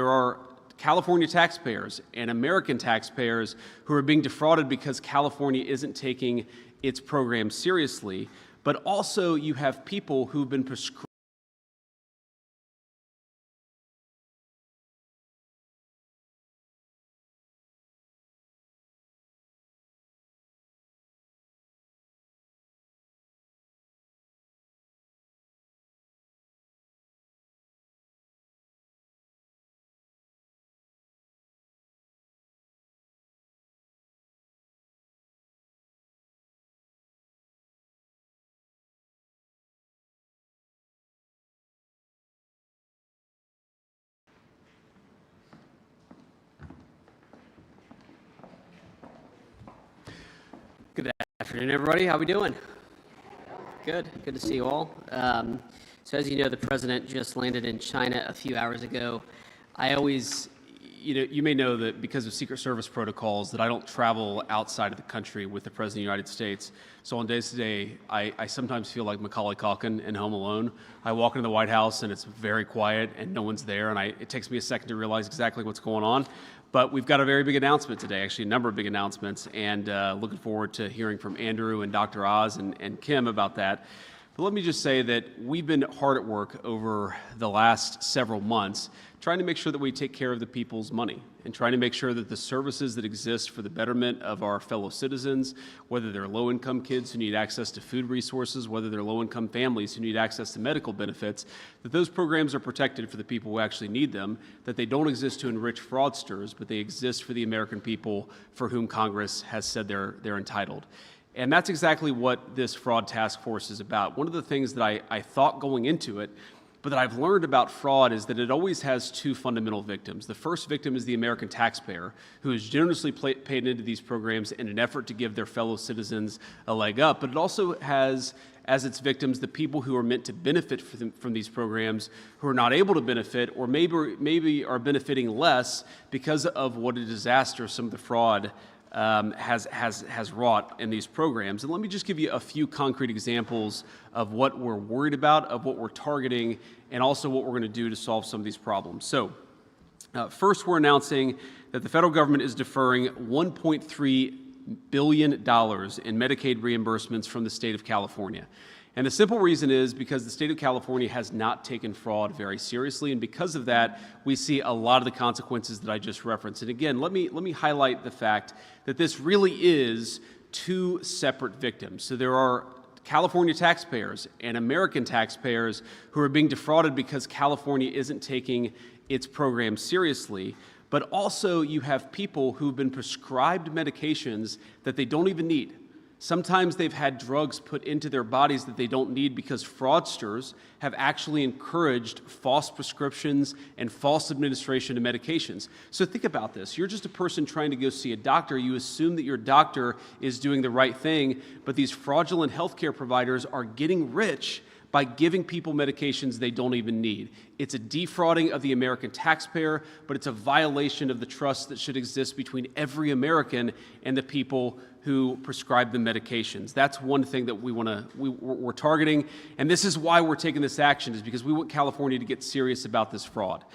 there are California taxpayers and American taxpayers who are being defrauded because California isn't taking its program seriously, but also you have people who've been prescribed. Good afternoon, everybody. How we doing? Good. Good to see you all. So as you know, the president just landed in China a few hours ago. I always, you may know that because of Secret Service protocols that I don't travel outside of the country with the President of the United States. So on days today, I sometimes feel like Macaulay Culkin in Home Alone. I walk into the White House and it's very quiet and no one's there, and it takes me a second to realize exactly what's going on. But we've got a very big announcement today, actually a number of big announcements, and looking forward to hearing from Andrew and Dr. Oz and Kim about that. But let me just say that we've been hard at work over the last several months trying to make sure that we take care of the people's money and trying to make sure that the services that exist for the betterment of our fellow citizens, whether they're low-income kids who need access to food resources, whether they're low-income families who need access to medical benefits, that those programs are protected for the people who actually need them, that they don't exist to enrich fraudsters, but they exist for the American people for whom Congress has said they're entitled. And that's exactly what this fraud task force is about. One of the things that I thought going into it, but that I've learned about fraud, is that it always has two fundamental victims. The first victim is the American taxpayer, who is generously paid into these programs in an effort to give their fellow citizens a leg up. But it also has as its victims the people who are meant to benefit from these programs, who are not able to benefit, or maybe are benefiting less because of what a disaster some of the fraud has wrought in these programs. And let me just give you a few concrete examples of what we're worried about, of what we're targeting, and also what we're going to do to solve some of these problems. So first, we're announcing that the federal government is deferring $1.3 billion in Medicaid reimbursements from the state of California. And the simple reason is because the state of California has not taken fraud very seriously, and because of that, we see a lot of the consequences that I just referenced. And again, let me highlight the fact that this really is two separate victims. So there are California taxpayers and American taxpayers who are being defrauded because California isn't taking its program seriously, but also you have people who've been prescribed medications that they don't even need. Sometimes they've had drugs put into their bodies that they don't need because fraudsters have actually encouraged false prescriptions and false administration of medications. So think about this. You're just a person trying to go see a doctor. You assume that your doctor is doing the right thing, but these fraudulent healthcare providers are getting rich by giving people medications they don't even need. It's a defrauding of the American taxpayer, but it's a violation of the trust that should exist between every American and the people who prescribe the medications. That's one thing that we're targeting, and this is why we're taking this action, is because we want California to get serious about this fraud.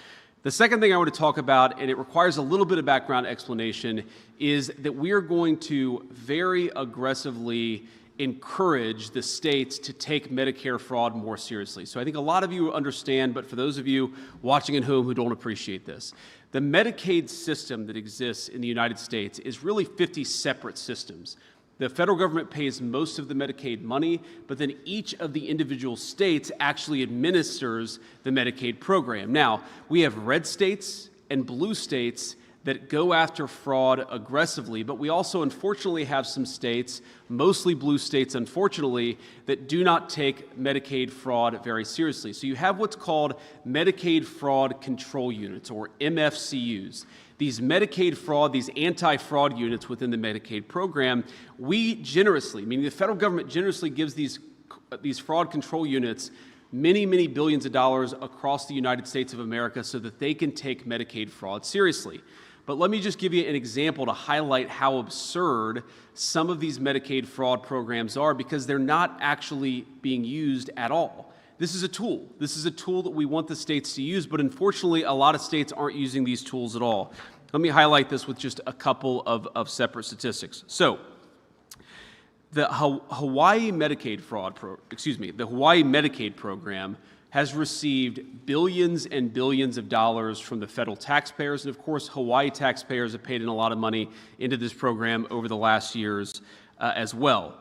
The second thing I want to talk about, and it requires a little bit of background explanation, is that we are going to very aggressively encourage the states to take Medicare fraud more seriously. So I think a lot of you understand, but for those of you watching at home who don't appreciate this, the Medicaid system that exists in the United States is really 50 separate systems. The federal government pays most of the Medicaid money, but then each of the individual states actually administers the Medicaid program. Now, we have red states and blue states that go after fraud aggressively, but we also unfortunately have some states, mostly blue states unfortunately, that do not take Medicaid fraud very seriously. So you have what's called Medicaid Fraud Control Units, or MFCUs. These Medicaid fraud, these anti-fraud units within the Medicaid program, we generously, meaning the federal government generously gives these fraud control units many, many billions of dollars across the United States of America so that they can take Medicaid fraud seriously. But let me just give you an example to highlight how absurd some of these Medicaid fraud programs are, because they're not actually being used at all. This is a tool. This is a tool that we want the states to use, but unfortunately, a lot of states aren't using these tools at all. Let me highlight this with just a couple of separate statistics. So, the Hawaii Medicaid program has received billions and billions of dollars from the federal taxpayers, and of course, Hawaii taxpayers have paid in a lot of money into this program over the last years as well.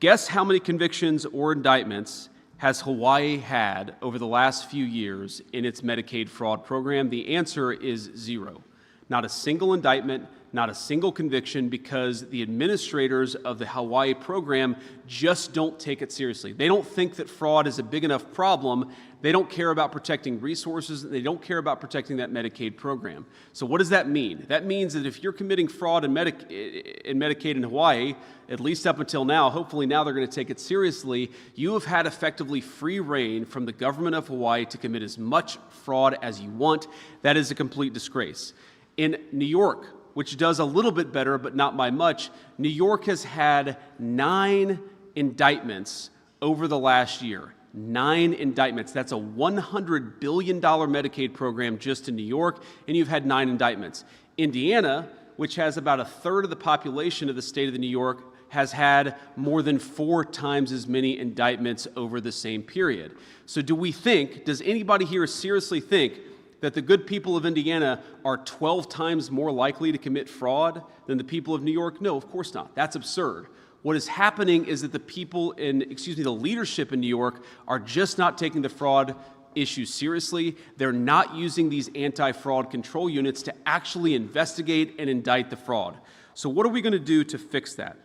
Guess how many convictions or indictments has Hawaii had over the last few years in its Medicaid fraud program? The answer is 0. Not a single indictment, not a single conviction, because the administrators of the Hawaii program just don't take it seriously. They don't think that fraud is a big enough problem. They don't care about protecting resources. They don't care about protecting that Medicaid program. So what does that mean? That means that if you're committing fraud in Medicaid in Hawaii, at least up until now, hopefully now they're going to take it seriously, you have had effectively free reign from the government of Hawaii to commit as much fraud as you want. That is a complete disgrace. In New York, which does a little bit better, but not by much, New York has had 9 indictments over the last year. 9 indictments. That's a $100 billion Medicaid program just in New York, and you've had 9 indictments. Indiana, which has about a third of the population of the state of New York, has had more than 4 times as many indictments over the same period. So does anybody here seriously think that the good people of Indiana are 12 times more likely to commit fraud than the people of New York? No, of course not. That's absurd. What is happening is that the leadership in New York are just not taking the fraud issue seriously. They're not using these anti-fraud control units to actually investigate and indict the fraud. So what are we going to do to fix that?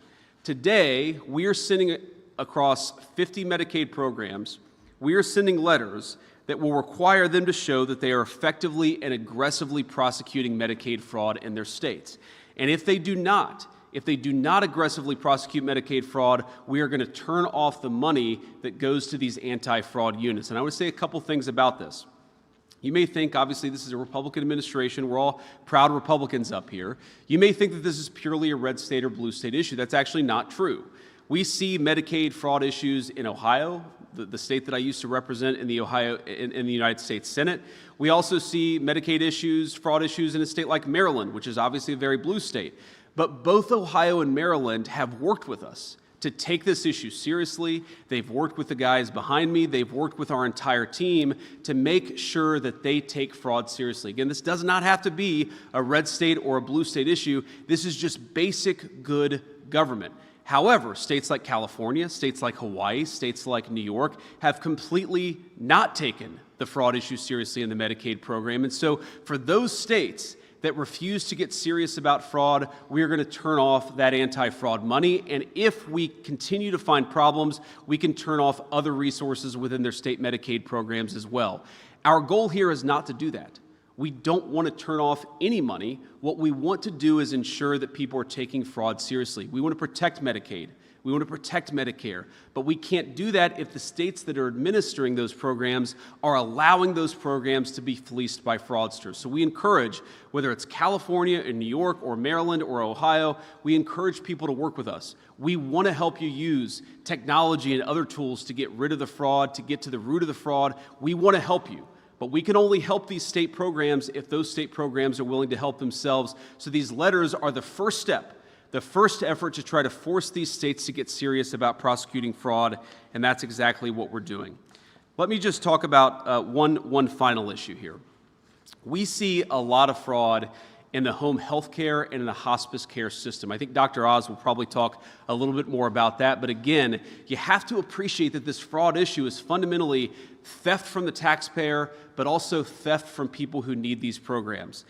Today, we are sending across 50 Medicaid programs, we are sending letters that will require them to show that they are effectively and aggressively prosecuting Medicaid fraud in their states. And if they do not aggressively prosecute Medicaid fraud, we are going to turn off the money that goes to these anti-fraud units. And I want to say a couple things about this. You may think, obviously, this is a Republican administration. We're all proud Republicans up here. You may think that this is purely a red state or blue state issue. That's actually not true. We see Medicaid fraud issues in Ohio, the state that I used to represent in the United States Senate. We also see Medicaid issues, fraud issues in a state like Maryland, which is obviously a very blue state. But both Ohio and Maryland have worked with us to take this issue seriously. They've worked with the guys behind me. They've worked with our entire team to make sure that they take fraud seriously. Again, this does not have to be a red state or a blue state issue. This is just basic good government. However, states like California, states like Hawaii, states like New York have completely not taken the fraud issue seriously in the Medicaid program. And so for those states that refuse to get serious about fraud, we are going to turn off that anti-fraud money. And if we continue to find problems, we can turn off other resources within their state Medicaid programs as well. Our goal here is not to do that. We don't want to turn off any money. What we want to do is ensure that people are taking fraud seriously. We want to protect Medicaid. We want to protect Medicare. But we can't do that if the states that are administering those programs are allowing those programs to be fleeced by fraudsters. So we encourage, whether it's California or New York or Maryland or Ohio, we encourage people to work with us. We want to help you use technology and other tools to get rid of the fraud, to get to the root of the fraud. We want to help you. But we can only help these state programs if those state programs are willing to help themselves. So these letters are the first step, the first effort to try to force these states to get serious about prosecuting fraud, and that's exactly what we're doing. Let me just talk about one final issue here. We see a lot of fraud in the home health care and in the hospice care system. I think Dr. Oz will probably talk a little bit more about that, but again, you have to appreciate that this fraud issue is fundamentally theft from the taxpayer, but also theft from people who need these programs.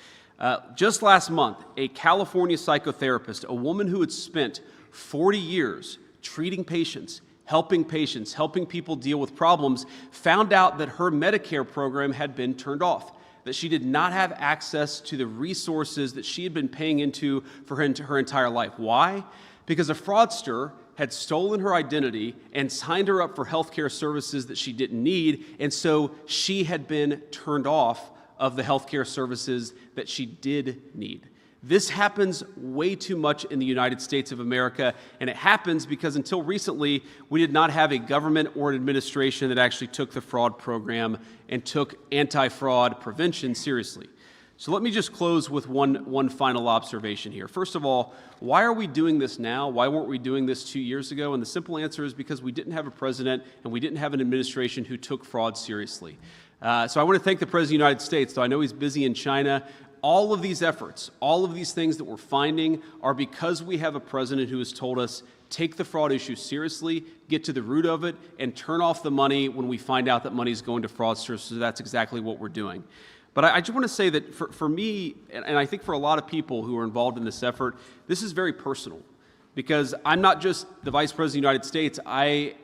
Just last month, a California psychotherapist, a woman who had spent 40 years treating patients, helping people deal with problems, found out that her Medicare program had been turned off, that she did not have access to the resources that she had been paying into for her entire life. Why? Because a fraudster had stolen her identity and signed her up for health care services that she didn't need, and so she had been turned off of the health care services that she did need. This happens way too much in the United States of America, and it happens because until recently, we did not have a government or an administration that actually took the fraud program and took anti-fraud prevention seriously. So let me just close with one final observation here. First of all, why are we doing this now? Why weren't we doing this 2 years ago? And the simple answer is because we didn't have a president and we didn't have an administration who took fraud seriously. So I want to thank the President of the United States, though I know he's busy in China. All of these efforts, all of these things that we're finding are because we have a president who has told us, take the fraud issue seriously, get to the root of it, and turn off the money when we find out that money is going to fraudsters. So that's exactly what we're doing. But I just want to say that for me, and I think for a lot of people who are involved in this effort, this is very personal. Because I'm not just the Vice President of the United States. I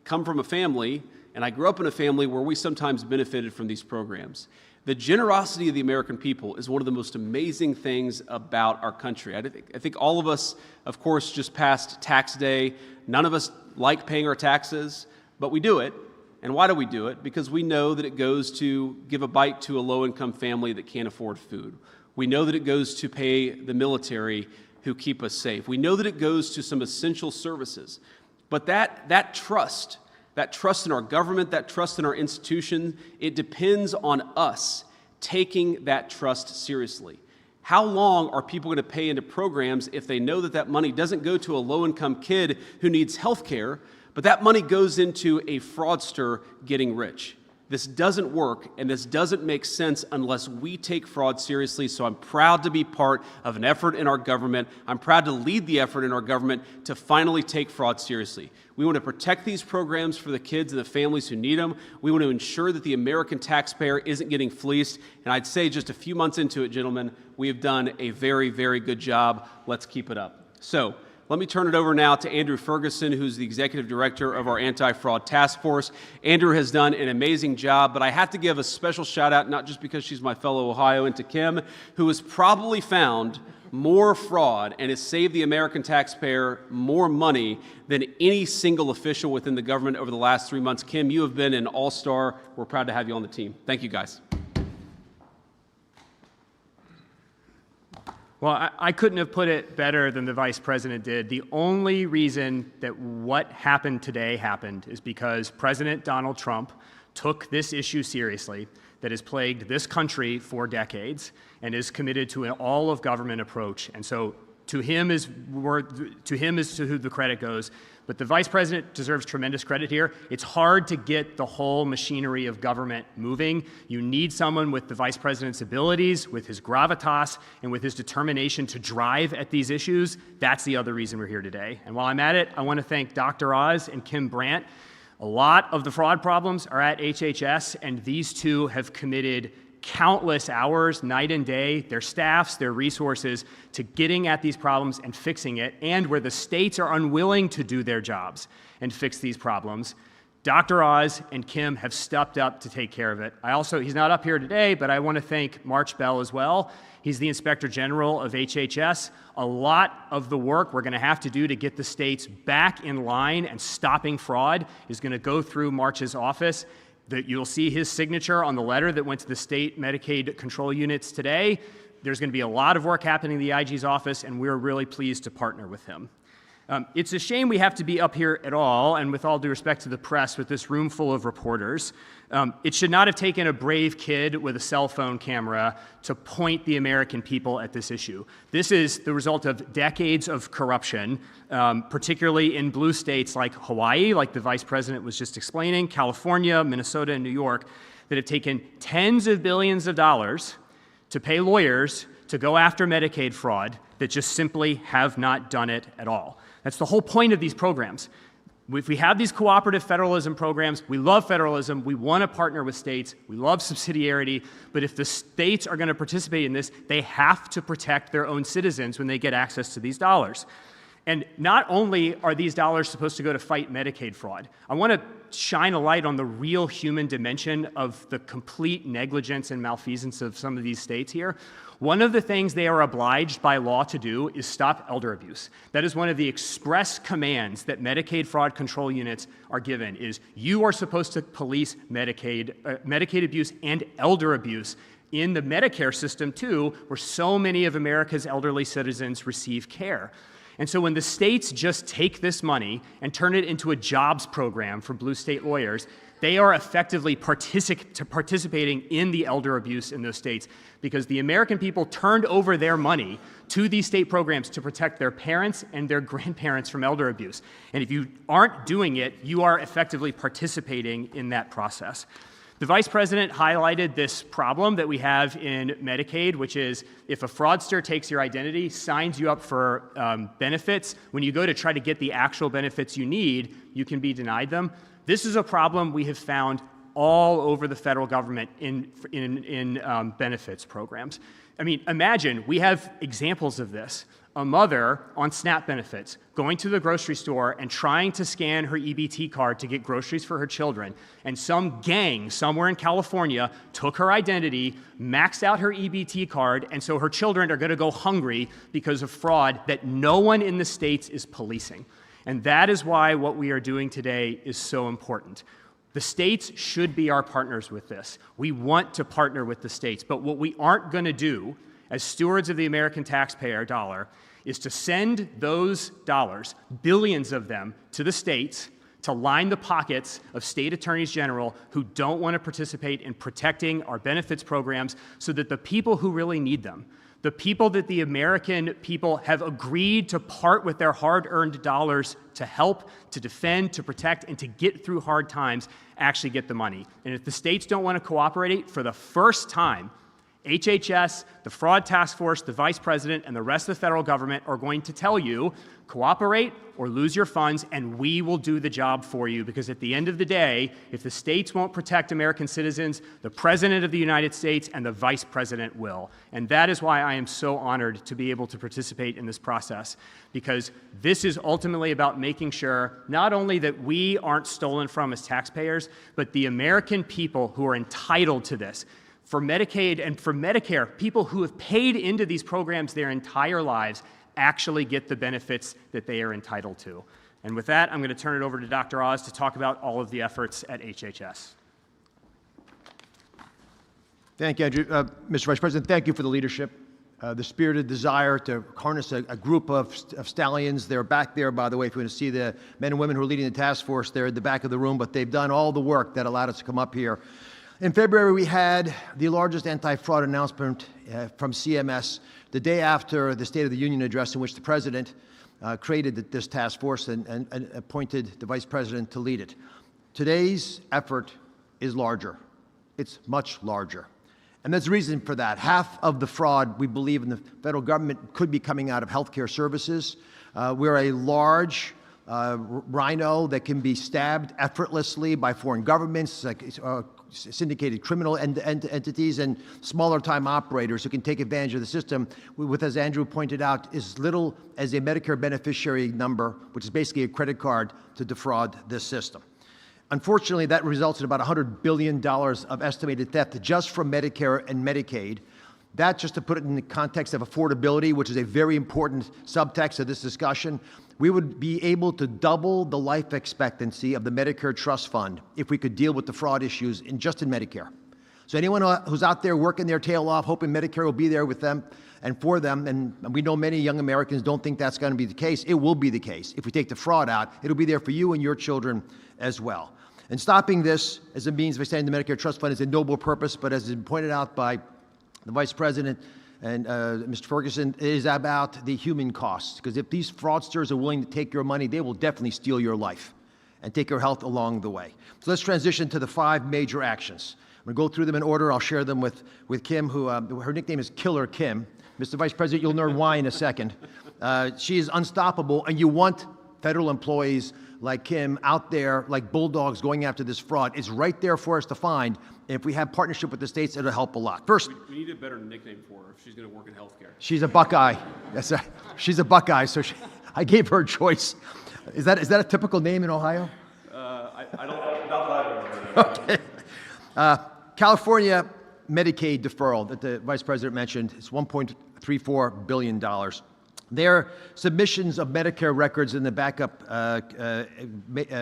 come from a family, and I grew up in a family where we sometimes benefited from these programs. The generosity of the American people is one of the most amazing things about our country. I think all of us, of course, just passed tax day. None of us like paying our taxes, but we do it. And why do we do it? Because we know that it goes to give a bite to a low-income family that can't afford food. We know that it goes to pay the military who keep us safe. We know that it goes to some essential services. But that trust in our government, that trust in our institution, it depends on us taking that trust seriously. How long are people going to pay into programs if they know that that money doesn't go to a low-income kid who needs health care, but that money goes into a fraudster getting rich? This doesn't work, and this doesn't make sense unless we take fraud seriously. So I'm proud to be part of an effort in our government. I'm proud to lead the effort in our government to finally take fraud seriously. We want to protect these programs for the kids and the families who need them. We want to ensure that the American taxpayer isn't getting fleeced. And I'd say just a few months into it, gentlemen, we have done a very, very good job. Let's keep it up. So let me turn it over now to Andrew Ferguson, who's the Executive Director of our Anti-Fraud Task Force. Andrew has done an amazing job, but I have to give a special shout out, not just because she's my fellow Ohioan, to Kim, who has probably found more fraud and has saved the American taxpayer more money than any single official within the government over the last 3 months. Kim, you have been an all-star. We're proud to have you on the team. Thank you, guys. Well, I couldn't have put it better than the Vice President did. The only reason that what happened today happened is because President Donald Trump took this issue seriously that has plagued this country for decades and is committed to an all-of-government approach. And so to him is to who the credit goes. But the Vice President deserves tremendous credit here. It's hard to get the whole machinery of government moving. You need someone with the Vice President's abilities, with his gravitas, and with his determination to drive at these issues. That's the other reason we're here today. And while I'm at it, I want to thank Dr. Oz and Kim Brandt. A lot of the fraud problems are at HHS, and these two have committed countless hours, night and day, their staffs, their resources, to getting at these problems and fixing it, and where the states are unwilling to do their jobs and fix these problems, Dr. Oz and Kim have stepped up to take care of it. He's not up here today, but I want to thank March Bell as well. He's the Inspector General of HHS. A lot of the work we're going to have to do to get the states back in line and stopping fraud is going to go through March's office. You'll see his signature on the letter that went to the state Medicaid control units today. There's going to be a lot of work happening in the IG's office, and we're really pleased to partner with him. It's a shame we have to be up here at all, and with all due respect to the press, with this room full of reporters. It should not have taken a brave kid with a cell phone camera to point the American people at this issue. This is the result of decades of corruption, particularly in blue states like Hawaii, like the Vice President was just explaining, California, Minnesota, and New York, that have taken tens of billions of dollars to pay lawyers to go after Medicaid fraud that just simply have not done it at all. That's the whole point of these programs. If we have these cooperative federalism programs, we love federalism, we want to partner with states, we love subsidiarity, but if the states are going to participate in this, they have to protect their own citizens when they get access to these dollars. And not only are these dollars supposed to go to fight Medicaid fraud, I want to shine a light on the real human dimension of the complete negligence and malfeasance of some of these states here. One of the things they are obliged by law to do is stop elder abuse. That is one of the express commands that Medicaid fraud control units are given, is you are supposed to police Medicaid abuse and elder abuse in the Medicare system too, where so many of America's elderly citizens receive care. And so when the states just take this money and turn it into a jobs program for blue state lawyers, they are effectively participating in the elder abuse in those states, because the American people turned over their money to these state programs to protect their parents and their grandparents from elder abuse. And if you aren't doing it, you are effectively participating in that process. The Vice President highlighted this problem that we have in Medicaid, which is if a fraudster takes your identity, signs you up for benefits, when you go to try to get the actual benefits you need, you can be denied them. This is a problem we have found all over the federal government in benefits programs. I mean, imagine, we have examples of this. A mother on SNAP benefits going to the grocery store and trying to scan her EBT card to get groceries for her children, and some gang somewhere in California took her identity, maxed out her EBT card, and so her children are going to go hungry because of fraud that no one in the states is policing. And that is why what we are doing today is so important. The states should be our partners with this. We want to partner with the states, but what we aren't going to do as stewards of the American taxpayer dollar is to send those dollars, billions of them, to the states to line the pockets of state attorneys general who don't want to participate in protecting our benefits programs so that the people who really need them, the people that the American people have agreed to part with their hard-earned dollars to help, to defend, to protect, and to get through hard times, actually get the money. And if the states don't want to cooperate, for the first time, HHS, the Fraud Task Force, the Vice President, and the rest of the federal government are going to tell you, cooperate or lose your funds, and we will do the job for you. Because at the end of the day, if the states won't protect American citizens, the President of the United States and the Vice President will. And that is why I am so honored to be able to participate in this process, because this is ultimately about making sure not only that we aren't stolen from as taxpayers, but the American people who are entitled to this. For Medicaid and for Medicare, people who have paid into these programs their entire lives actually get the benefits that they are entitled to. And with that, I'm going to turn it over to Dr. Oz to talk about all of the efforts at HHS. Thank you, Andrew. Mr. Vice President, thank you for the leadership, the spirited desire to harness a group of stallions. They're back there, by the way, if you want to see the men and women who are leading the task force. They're at the back of the room, but they've done all the work that allowed us to come up here. In February, we had the largest anti-fraud announcement from CMS the day after the State of the Union address, in which the President created this task force and appointed the Vice President to lead it. Today's effort is larger. It's much larger. And there's a reason for that. Half of the fraud, we believe, in the federal government could be coming out of healthcare services. We're a large rhino that can be stabbed effortlessly by foreign governments, like syndicated criminal entities, and smaller time operators who can take advantage of the system with, as Andrew pointed out, as little as a Medicare beneficiary number, which is basically a credit card, to defraud this system. Unfortunately, that results in about $100 billion of estimated theft just from Medicare and Medicaid. That, just to put it in the context of affordability, which is a very important subtext of this discussion, we would be able to double the life expectancy of the Medicare Trust Fund if we could deal with the fraud issues just in Medicare. So anyone who's out there working their tail off, hoping Medicare will be there with them and for them, and we know many young Americans don't think that's going to be the case, it will be the case. If we take the fraud out, it'll be there for you and your children as well. And stopping this as a means of extending the Medicare Trust Fund is a noble purpose, but as has been pointed out by the Vice President and Mr. Ferguson, it is about the human costs. Because if these fraudsters are willing to take your money, they will definitely steal your life and take your health along the way. So let's transition to the 5 major actions. I'm going to go through them in order. I'll share them with Kim, who her nickname is Killer Kim. Mr. Vice President, you'll learn why in a second. She is unstoppable, and you want federal employees like Kim out there like bulldogs going after this fraud. It's right there for us to find. And if we have partnership with the states, it'll help a lot. First, we need a better nickname for her if she's going to work in healthcare. She's a Buckeye. She's a Buckeye, so I gave her a choice. Is that a typical name in Ohio? I don't, not that Okay. California Medicaid deferral that the Vice President mentioned is $1.34 billion. Their submissions of Medicare records in the backup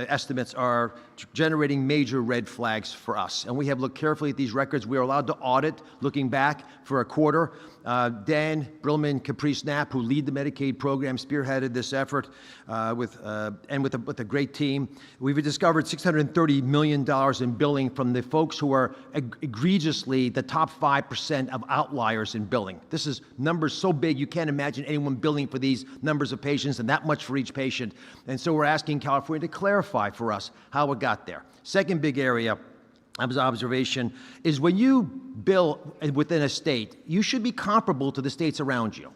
estimates are generating major red flags for us. And we have looked carefully at these records. We are allowed to audit, looking back for a quarter. Dan Brillman, Caprice Knapp, who lead the Medicaid program, spearheaded this effort with a great team. We've discovered $630 million in billing from the folks who are egregiously the top 5% of outliers in billing. This is numbers so big you can't imagine anyone billing for these numbers of patients and that much for each patient. And so we're asking California to clarify for us how it got there. Second big area of observation is when you bill within a state, you should be comparable to the states around you.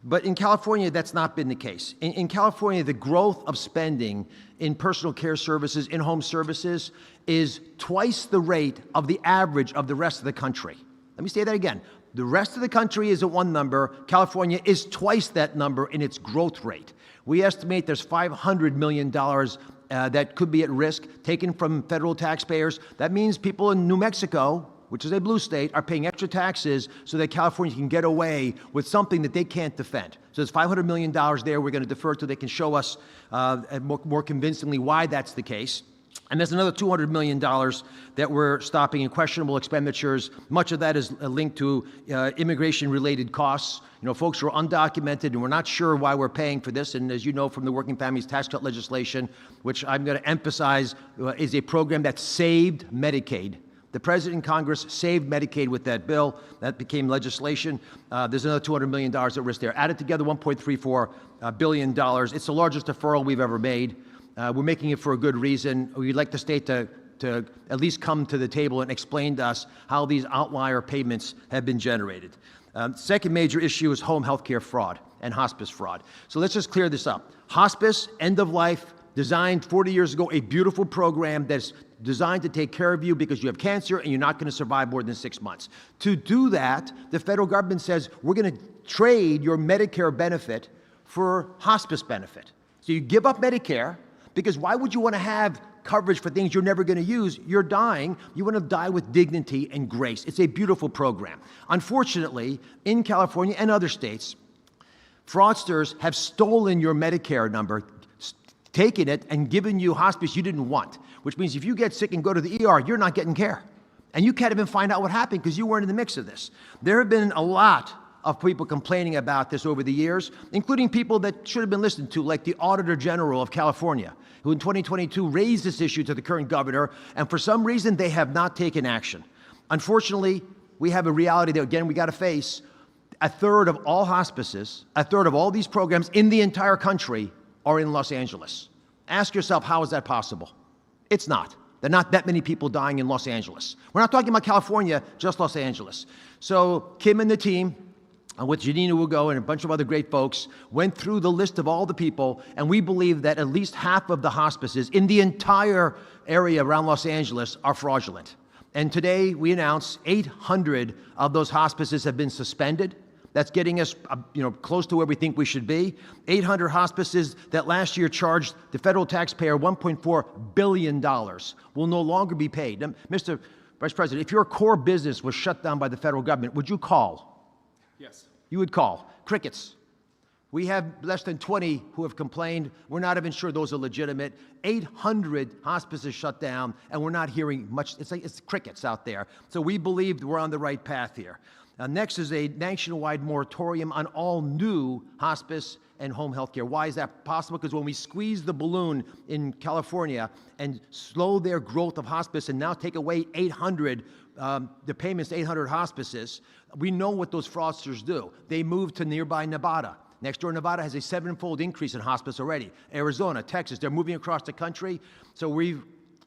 But in California, that's not been the case. In California, the growth of spending in personal care services, in-home services, is twice the rate of the average of the rest of the country. Let me say that again. The rest of the country is at one number. California is twice that number in its growth rate. We estimate there's $500 million that could be at risk, taken from federal taxpayers. That means people in New Mexico, which is a blue state, are paying extra taxes so that California can get away with something that they can't defend. So there's $500 million there we're going to defer till they can show us more convincingly why that's the case. And there's another $200 million that we're stopping in questionable expenditures. Much of that is linked to immigration-related costs. You know, folks who are undocumented, and we're not sure why we're paying for this. And as you know from the Working Families Tax Cut legislation, which I'm going to emphasize is a program that saved Medicaid. The President and Congress saved Medicaid with that bill. That became legislation. There's another $200 million at risk there. Added together, $1.34 billion. It's the largest deferral we've ever made. We're making it for a good reason. We'd like the state to at least come to the table and explain to us how these outlier payments have been generated. Second major issue is home health care fraud and hospice fraud. So let's just clear this up. Hospice, end of life, designed 40 years ago, a beautiful program that's designed to take care of you because you have cancer and you're not going to survive more than 6 months. To do that, the federal government says, we're going to trade your Medicare benefit for hospice benefit. So you give up Medicare, because why would you want to have coverage for things you're never going to use? You're dying. You want to die with dignity and grace. It's a beautiful program. Unfortunately, in California and other states, fraudsters have stolen your Medicare number, taken it, and given you hospice you didn't want, which means if you get sick and go to the ER, you're not getting care. And you can't even find out what happened because you weren't in the mix of this. There have been a lot of people complaining about this over the years, including people that should have been listened to, like the Auditor General of California, who in 2022 raised this issue to the current governor, and for some reason they have not taken action. Unfortunately, we have a reality that, again, we got to face. A third of all hospices, a third of all these programs in the entire country are in Los Angeles. Ask yourself, how is that possible? It's not. There are not that many people dying in Los Angeles. We're not talking about California, just Los Angeles. So Kim and the team, with Janina Ugo and a bunch of other great folks, went through the list of all the people, and we believe that at least half of the hospices in the entire area around Los Angeles are fraudulent. And today we announced 800 of those hospices have been suspended. That's getting us close to where we think we should be. 800 hospices that last year charged the federal taxpayer $1.4 billion will no longer be paid. Now, Mr. Vice President, if your core business was shut down by the federal government, would you call? Yes. You would call. Crickets. We have less than 20 who have complained. We're not even sure those are legitimate. 800 hospices shut down, and we're not hearing much. It's crickets out there. So we believe we're on the right path here. Next is a nationwide moratorium on all new hospice and home health care. Why is that possible? Because when we squeeze the balloon in California and slow their growth of hospice and now take away 800 the payments to 800 hospices, we know what those fraudsters do. They move to nearby Nevada. Next door, Nevada has a 7-fold increase in hospice already. Arizona, Texas, they're moving across the country. So we've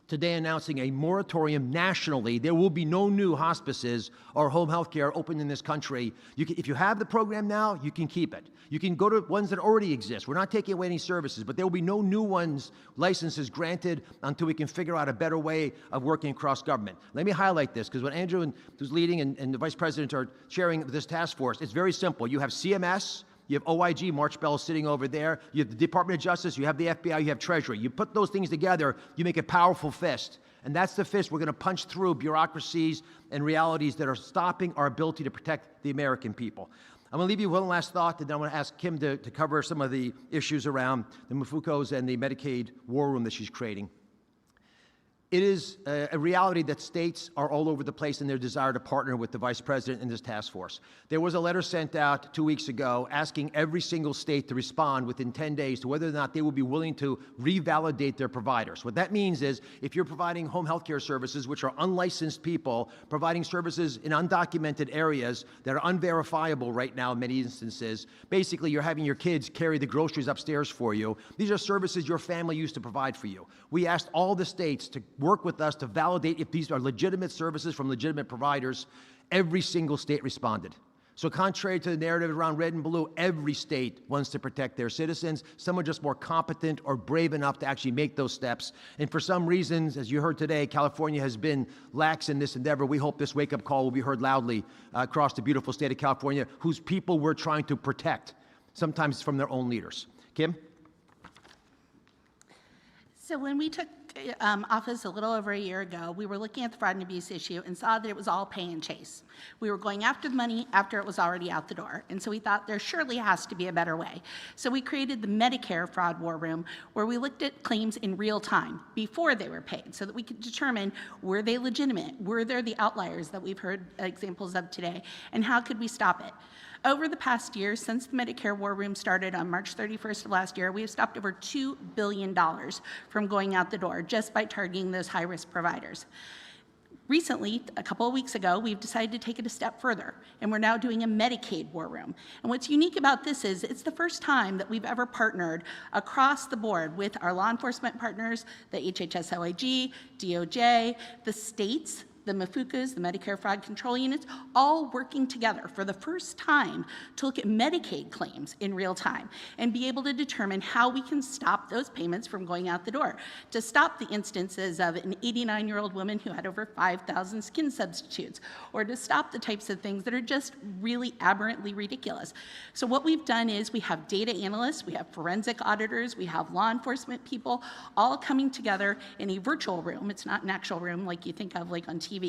today announcing a moratorium nationally. There will be no new hospices or home health care open in this country. If you have the program now, you can keep it. You can go to ones that already exist. We're not taking away any services, but there will be no new licenses granted until we can figure out a better way of working across government. Let me highlight this, because when Andrew, who's leading, and the Vice President are chairing this task force, it's very simple. You have CMS, you have OIG, March Bell sitting over there. You have the Department of Justice, you have the FBI, you have Treasury. You put those things together, you make a powerful fist. And that's the fist we're going to punch through bureaucracies and realities that are stopping our ability to protect the American people. I'm going to leave you one last thought, and then I'm going to ask Kim to cover some of the issues around the Mufukos and the Medicaid war room that she's creating. It is a reality that states are all over the place in their desire to partner with the Vice President in this task force. There was a letter sent out 2 weeks ago asking every single state to respond within 10 days to whether or not they will be willing to revalidate their providers. What that means is if you're providing home health care services, which are unlicensed people providing services in undocumented areas that are unverifiable right now in many instances, basically you're having your kids carry the groceries upstairs for you. These are services your family used to provide for you. We asked all the states to work with us to validate if these are legitimate services from legitimate providers. Every single state responded. So contrary to the narrative around red and blue, every state wants to protect their citizens. Some are just more competent or brave enough to actually make those steps. And for some reasons, as you heard today, California has been lax in this endeavor. We hope this wake-up call will be heard loudly across the beautiful state of California, whose people we're trying to protect, sometimes from their own leaders. Kim? So when we took office a little over a year ago, we were looking at the fraud and abuse issue and saw that it was all pay and chase. We were going after the money after it was already out the door. And so we thought there surely has to be a better way. So we created the Medicare Fraud War Room, where we looked at claims in real time before they were paid so that we could determine, were they legitimate? Were there the outliers that we've heard examples of today? And how could we stop it? Over the past year, since the Medicare War Room started on March 31st of last year, we have stopped over $2 billion from going out the door just by targeting those high-risk providers. Recently, a couple of weeks ago, we've decided to take it a step further, and we're now doing a Medicaid War Room. And what's unique about this is it's the first time that we've ever partnered across the board with our law enforcement partners, the HHS OIG, DOJ, the states, the MFUCAs, the Medicare Fraud Control Units, all working together for the first time to look at Medicaid claims in real time and be able to determine how we can stop those payments from going out the door, to stop the instances of an 89-year-old woman who had over 5,000 skin substitutes, or to stop the types of things that are just really aberrantly ridiculous. So what we've done is we have data analysts, we have forensic auditors, we have law enforcement people, all coming together in a virtual room. It's not an actual room like you think of like on TV,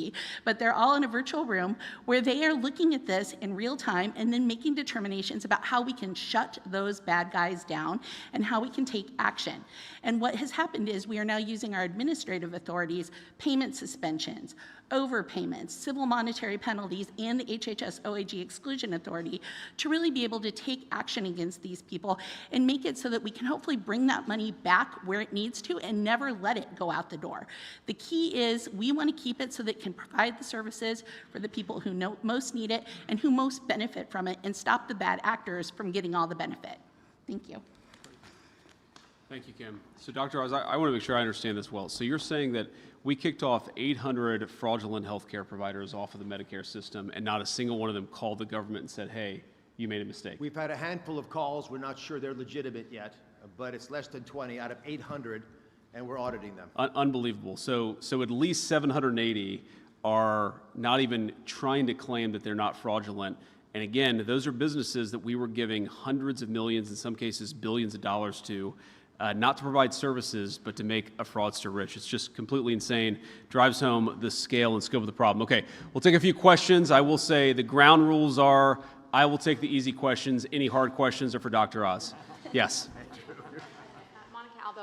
but they're all in a virtual room where they are looking at this in real time and then making determinations about how we can shut those bad guys down and how we can take action. And what has happened is we are now using our administrative authorities, payment suspensions, overpayments, civil monetary penalties, and the HHS OIG exclusion authority to really be able to take action against these people and make it so that we can hopefully bring that money back where it needs to and never let it go out the door. The key is we want to keep it so that it can provide the services for the people who most need it and who most benefit from it, and stop the bad actors from getting all the benefit. Thank you. Thank you, Kim. So, Dr. Oz, I want to make sure I understand this well. So you're saying that we kicked off 800 fraudulent healthcare providers off of the Medicare system, and not a single one of them called the government and said, hey, you made a mistake. We've had a handful of calls. We're not sure they're legitimate yet, but it's less than 20 out of 800, and we're auditing them. Unbelievable. So at least 780 are not even trying to claim that they're not fraudulent. And again, those are businesses that we were giving hundreds of millions, in some cases billions of dollars to, not to provide services, but to make a fraudster rich. It's just completely insane. Drives home the scale and scope of the problem. Okay, we'll take a few questions. I will say the ground rules are, I will take the easy questions. Any hard questions are for Dr. Oz. Yes.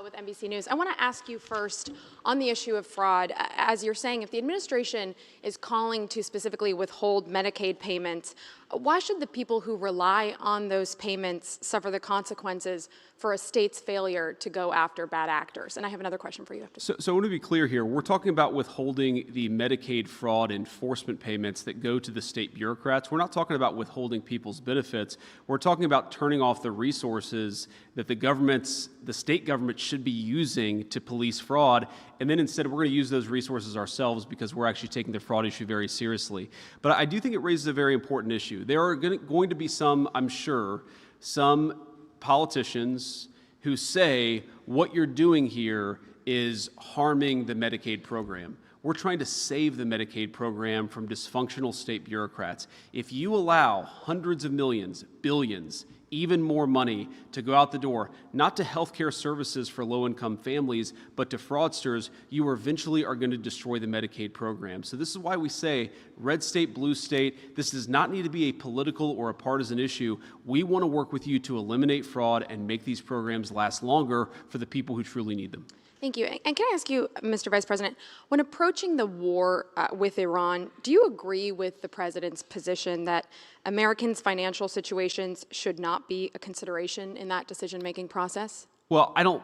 With NBC News. I want to ask you first on the issue of fraud. As you're saying, if the administration is calling to specifically withhold Medicaid payments, why should the people who rely on those payments suffer the consequences for a state's failure to go after bad actors? And I have another question for you after. So I want to be clear here. We're talking about withholding the Medicaid fraud enforcement payments that go to the state bureaucrats. We're not talking about withholding people's benefits. We're talking about turning off the resources that the state government should be using to police fraud. And then instead, we're going to use those resources ourselves because we're actually taking the fraud issue very seriously. But I do think it raises a very important issue. There are going to be some, I'm sure, some politicians who say what you're doing here is harming the Medicaid program. We're trying to save the Medicaid program from dysfunctional state bureaucrats. If you allow hundreds of millions, billions, even more money to go out the door, not to healthcare services for low-income families, but to fraudsters, you eventually are going to destroy the Medicaid program. So this is why we say red state, blue state, this does not need to be a political or a partisan issue. We want to work with you to eliminate fraud and make these programs last longer for the people who truly need them. Thank you. And can I ask you, Mr. Vice President, when approaching the war with Iran, do you agree with the president's position that Americans' financial situations should not be a consideration in that decision-making process? Well, I don't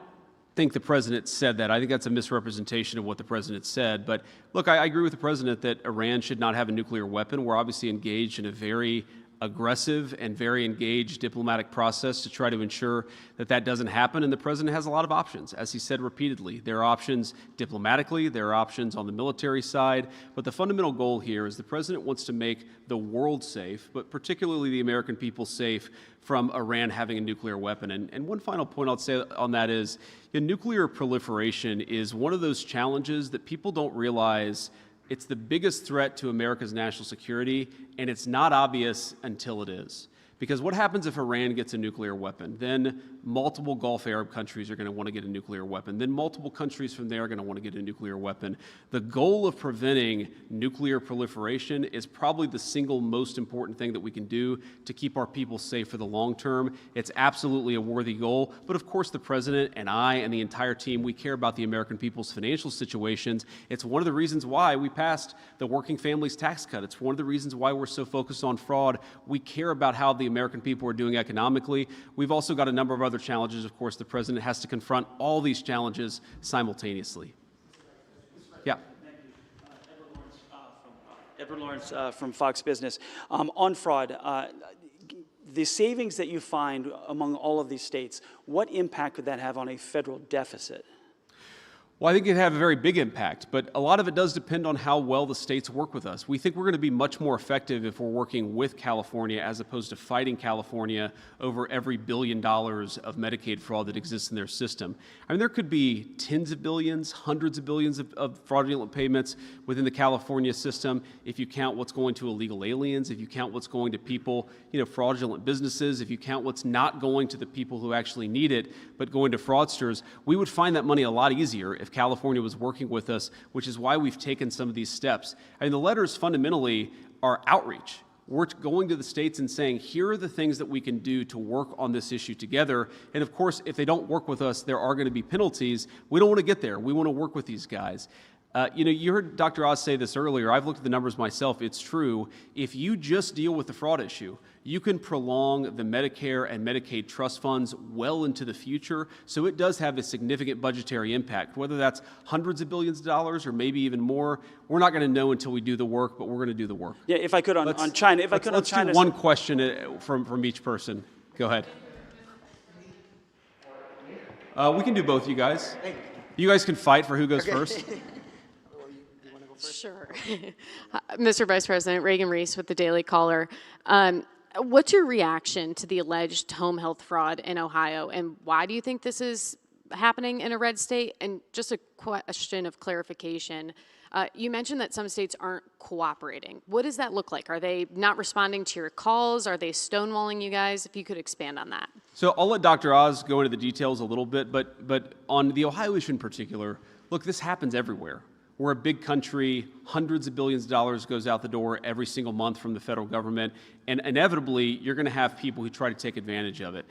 think the president said that. I think that's a misrepresentation of what the president said. But look, I agree with the president that Iran should not have a nuclear weapon. We're obviously engaged in a very aggressive and very engaged diplomatic process to try to ensure that that doesn't happen. And the president has a lot of options, as he said repeatedly. There are options diplomatically, there are options on the military side, but the fundamental goal here is the president wants to make the world safe, but particularly the American people safe from Iran having a nuclear weapon. And one final point I'll say on that is, nuclear proliferation is one of those challenges that people don't realize. It's the biggest threat to America's national security, and it's not obvious until it is. Because what happens if Iran gets a nuclear weapon? Then multiple Gulf Arab countries are going to want to get a nuclear weapon. Then multiple countries from there are going to want to get a nuclear weapon. The goal of preventing nuclear proliferation is probably the single most important thing that we can do to keep our people safe for the long term. It's absolutely a worthy goal. But of course, the president and I and the entire team, we care about the American people's financial situations. It's one of the reasons why we passed the Working Families Tax Cut. It's one of the reasons why we're so focused on fraud. We care about how the American people are doing economically. We've also got a number of other challenges. Of course, the president has to confront all these challenges simultaneously. Yeah. Edward Lawrence from Fox Business. On fraud, the savings that you find among all of these states, what impact could that have on a federal deficit? Well, I think it'd have a very big impact, but a lot of it does depend on how well the states work with us. We think we're going to be much more effective if we're working with California as opposed to fighting California over every $1 billion of Medicaid fraud that exists in their system. I mean, there could be tens of billions, hundreds of billions of fraudulent payments within the California system if you count what's going to illegal aliens, if you count what's going to people, fraudulent businesses, if you count what's not going to the people who actually need it, but going to fraudsters. We would find that money a lot easier if California was working with us, which is why we've taken some of these steps. I mean, the letters fundamentally are outreach. We're going to the states and saying, here are the things that we can do to work on this issue together. And of course, if they don't work with us, there are going to be penalties. We don't want to get there. We want to work with these guys. You heard Dr. Oz say this earlier. I've looked at the numbers myself. It's true. If you just deal with the fraud issue, you can prolong the Medicare and Medicaid trust funds well into the future. So it does have a significant budgetary impact, whether that's hundreds of billions of dollars or maybe even more. We're not going to know until we do the work, but we're going to do the work. Yeah, if I could on China. Let's do one question from each person. Go ahead. We can do both, you guys. You guys can fight for who goes first. Sure. Mr. Vice President, Reagan Reese with the Daily Caller. What's your reaction to the alleged home health fraud in Ohio, and why do you think this is happening in a red state? And just a question of clarification. You mentioned that some states aren't cooperating. What does that look like? Are they not responding to your calls? Are they stonewalling you guys? If you could expand on that. So I'll let Dr. Oz go into the details a little bit, but on the Ohio issue in particular, look, this happens everywhere. We're a big country. Hundreds of billions of dollars goes out the door every single month from the federal government, and inevitably, you're going to have people who try to take advantage of it.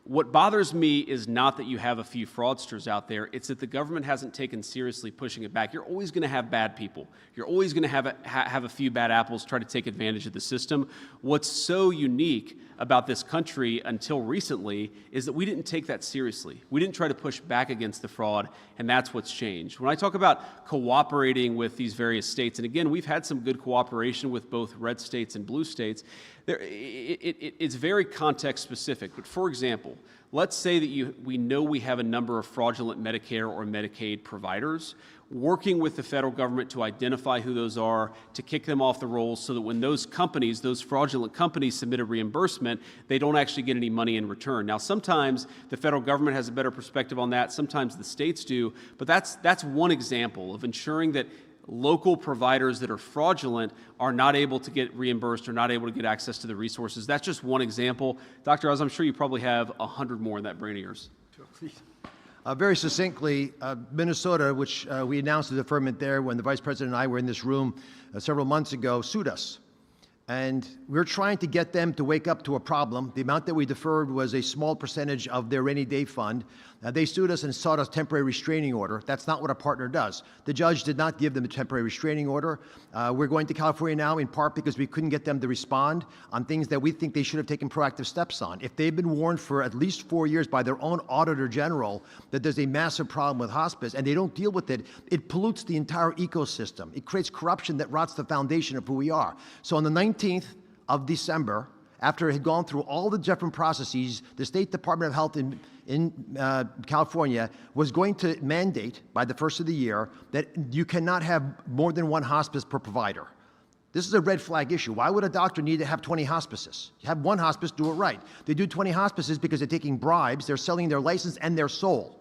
What bothers me is not that you have a few fraudsters out there, it's that the government hasn't taken seriously pushing it back. You're always going to have bad people. You're always going to have a few bad apples try to take advantage of the system. What's so unique about this country until recently is that we didn't take that seriously. We didn't try to push back against the fraud, and that's what's changed. When I talk about cooperating with these various states, and again, we've had some good cooperation with both red states and blue states, it's very context specific. But for example, let's say that we know we have a number of fraudulent Medicare or Medicaid providers. Working with the federal government to identify who those are, to kick them off the rolls so that when those companies, those fraudulent companies submit a reimbursement, they don't actually get any money in return. Now, sometimes the federal government has a better perspective on that, sometimes the states do, but that's one example of ensuring that local providers that are fraudulent are not able to get reimbursed or not able to get access to the resources. That's just one example. Dr. Oz, I'm sure you probably have 100 more in that brain of yours. Very succinctly, Minnesota, which we announced the deferment there when the Vice President and I were in this room several months ago, sued us. And we're trying to get them to wake up to a problem. The amount that we deferred was a small percentage of their rainy day fund. They sued us and sought a temporary restraining order. That's not what a partner does. The judge did not give them a temporary restraining order. We're going to California now in part because we couldn't get them to respond on things that we think they should have taken proactive steps on. If they've been warned for at least 4 years by their own auditor general that there's a massive problem with hospice and they don't deal with it, it pollutes the entire ecosystem. It creates corruption that rots the foundation of who we are. So on the 19th of December, after it had gone through all the different processes, the State Department of Health in California was going to mandate by the first of the year that you cannot have more than one hospice per provider. This is a red flag issue. Why would a doctor need to have 20 hospices? You have one hospice, do it right. They do 20 hospices because they're taking bribes, they're selling their license and their soul.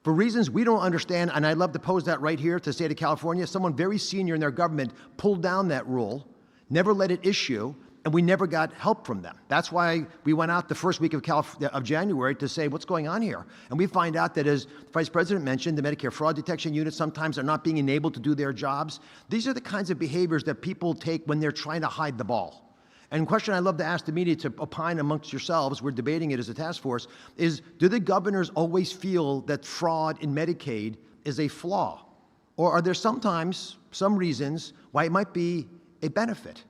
For reasons we don't understand, and I'd love to pose that right here to the state of California, someone very senior in their government pulled down that rule, never let it issue, and we never got help from them. That's why we went out the first week of January to say, what's going on here? And we find out that, as the Vice President mentioned, the Medicare fraud detection units sometimes are not being enabled to do their jobs. These are the kinds of behaviors that people take when they're trying to hide the ball. And the question I'd love to ask the media to opine amongst yourselves, we're debating it as a task force, is do the governors always feel that fraud in Medicaid is a flaw? Or are there sometimes some reasons why it might be a benefit?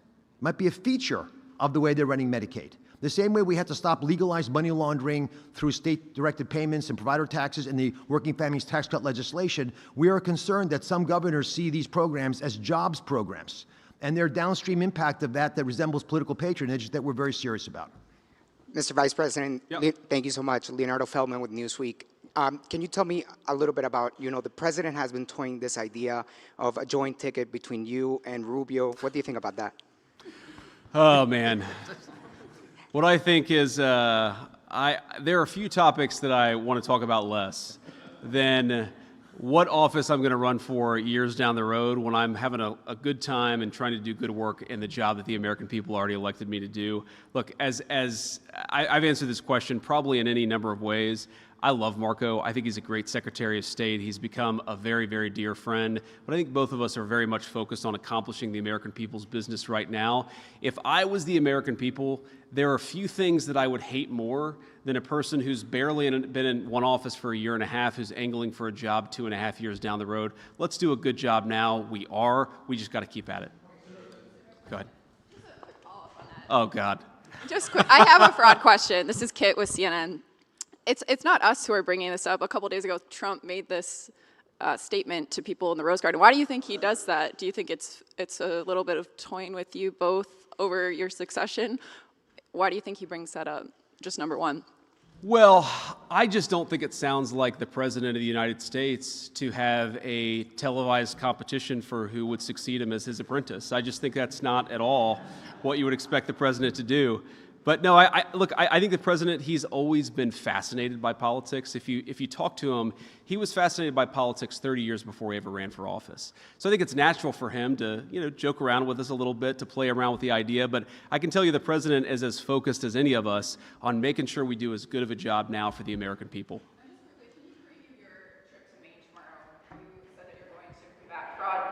Might be a feature of the way they're running Medicaid. The same way we had to stop legalized money laundering through state-directed payments and provider taxes in the Working Families Tax Cut legislation, we are concerned that some governors see these programs as jobs programs, and their downstream impact of that resembles political patronage that we're very serious about. Mr. Vice President, thank you so much. Leonardo Feldman with Newsweek. Can you tell me a little bit about, the president has been toying this idea of a joint ticket between you and Rubio. What do you think about that? Oh, man. What I think is there are a few topics that I want to talk about less than what office I'm going to run for years down the road when I'm having a good time and trying to do good work in the job that the American people already elected me to do. Look, as I've answered this question probably in any number of ways. I love Marco. I think he's a great Secretary of State. He's become a very, very dear friend. But I think both of us are very much focused on accomplishing the American people's business right now. If I was the American people, there are few things that I would hate more than a person who's barely been in one office for a year and a half, who's angling for a job 2.5 years down the road. Let's do a good job now. We just got to keep at it. Go ahead. Oh, God. Just quick, I have a fraud question. This is Kit with CNN. It's not us who are bringing this up. A couple days ago, Trump made this statement to people in the Rose Garden. Why do you think he does that? Do you think it's a little bit of toying with you both over your succession? Why do you think he brings that up? Just number one. Well, I just don't think it sounds like the President of the United States to have a televised competition for who would succeed him as his apprentice. I just think that's not at all what you would expect the President to do. But no, I think the President, he's always been fascinated by politics. If you talk to him, he was fascinated by politics 30 years before he ever ran for office. So I think it's natural for him to, joke around with us a little bit, to play around with the idea. But I can tell you the President is as focused as any of us on making sure we do as good of a job now for the American people.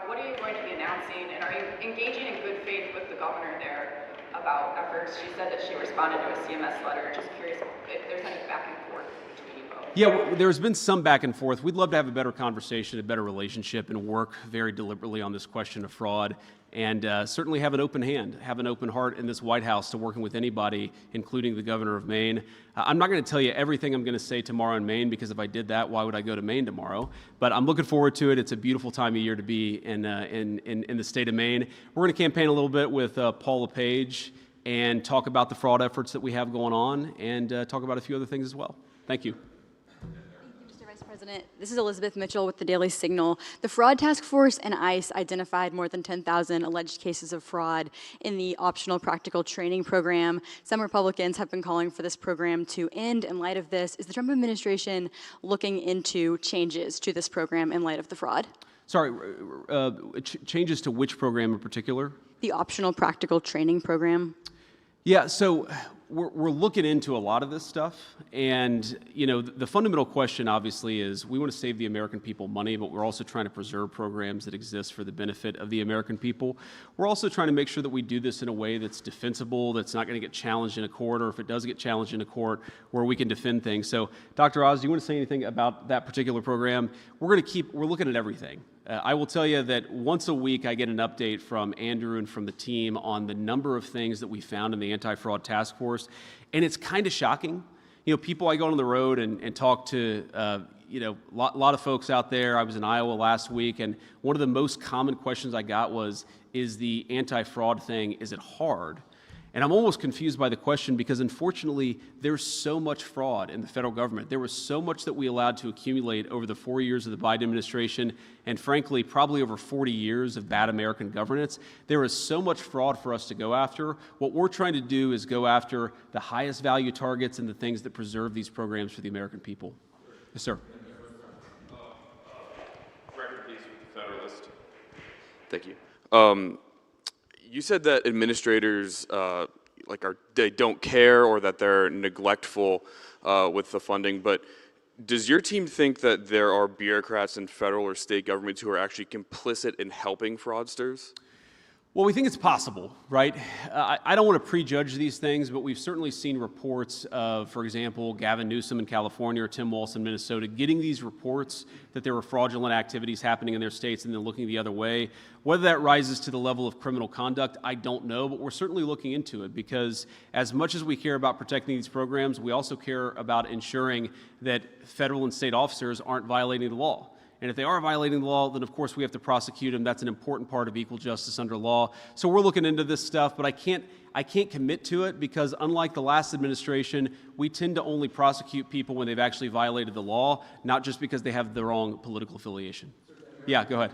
What are you going to be announcing, and are you engaging in good faith with the governor there about efforts? She said that she responded to a CMS letter. Just curious if there's any back and forth between you both. Yeah, well, there's been some back and forth. We'd love to have a better conversation, a better relationship, and work very deliberately on this question of fraud. And certainly have an open hand, have an open heart in this White House to working with anybody, including the governor of Maine. I'm not going to tell you everything I'm going to say tomorrow in Maine, because if I did that, why would I go to Maine tomorrow? But I'm looking forward to it. It's a beautiful time of year to be in the state of Maine. We're going to campaign a little bit with Paul LePage and talk about the fraud efforts that we have going on, and talk about a few other things as well. Thank you. President, this is Elizabeth Mitchell with the Daily Signal. The Fraud Task Force and ICE identified more than 10,000 alleged cases of fraud in the optional practical training program. Some Republicans have been calling for this program to end. In light of this, is the Trump administration looking into changes to this program in light of the fraud? Sorry, changes to which program in particular? The optional practical training program. Yeah, so we're looking into a lot of this stuff, and the fundamental question obviously is we want to save the American people money, but we're also trying to preserve programs that exist for the benefit of the American people. We're also trying to make sure that we do this in a way that's defensible, that's not going to get challenged in a court, or if it does get challenged in a court, where we can defend things. So, Dr. Oz, do you want to say anything about that particular program? We're looking at everything. I will tell you that once a week I get an update from Andrew and from the team on the number of things that we found in the anti-fraud task force, and it's kind of shocking. People, I go on the road and talk to, a lot of folks out there. I was in Iowa last week, and one of the most common questions I got was, is the anti-fraud thing, is it hard? And I'm almost confused by the question because, unfortunately, there's so much fraud in the federal government. There was so much that we allowed to accumulate over the 4 years of the Biden administration and, frankly, probably over 40 years of bad American governance. There is so much fraud for us to go after. What we're trying to do is go after the highest value targets and the things that preserve these programs for the American people. Yes, sir. Thank you. You said that administrators they don't care or that they're neglectful with the funding, but does your team think that there are bureaucrats in federal or state governments who are actually complicit in helping fraudsters? Well, we think it's possible, right? I don't want to prejudge these things, but we've certainly seen reports of, for example, Gavin Newsom in California or Tim Walz in Minnesota getting these reports that there were fraudulent activities happening in their states and then looking the other way. Whether that rises to the level of criminal conduct, I don't know, but we're certainly looking into it because as much as we care about protecting these programs, we also care about ensuring that federal and state officers aren't violating the law. And if they are violating the law, then of course we have to prosecute them. That's an important part of equal justice under law. So we're looking into this stuff, but I can't commit to it because unlike the last administration, we tend to only prosecute people when they've actually violated the law, not just because they have the wrong political affiliation. Yeah, go ahead.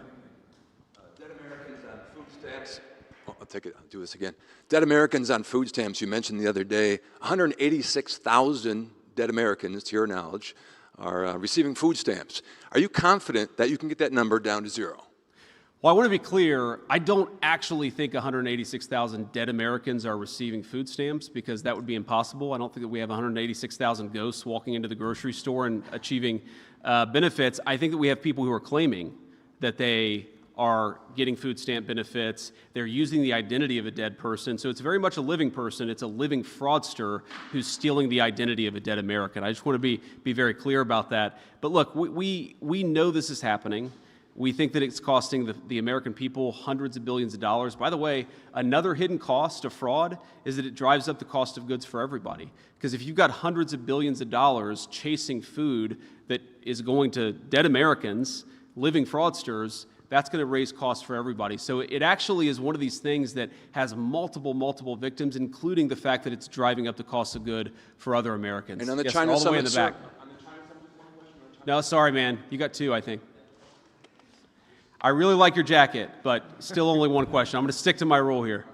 Dead Americans on food stamps. I'll do this again. Dead Americans on food stamps, you mentioned the other day, 186,000 dead Americans, to your knowledge, are receiving food stamps. Are you confident that you can get that number down to zero? Well, I want to be clear, I don't actually think 186,000 dead Americans are receiving food stamps because that would be impossible. I don't think that we have 186,000 ghosts walking into the grocery store and achieving benefits. I think that we have people who are claiming that they are getting food stamp benefits. They're using the identity of a dead person. So it's very much a living person. It's a living fraudster who's stealing the identity of a dead American. I just want to be very clear about that. But look, we know this is happening. We think that it's costing the American people hundreds of billions of dollars. By the way, another hidden cost of fraud is that it drives up the cost of goods for everybody. Because if you've got hundreds of billions of dollars chasing food that is going to dead Americans, living fraudsters, that's going to raise costs for everybody. So it actually is one of these things that has multiple victims, including the fact that it's driving up the cost of good for other Americans. And on the yes, China all the way in summit, the back. No, sorry, man. You got two, I think. I really like your jacket, but still only one question. I'm going to stick to my rule here.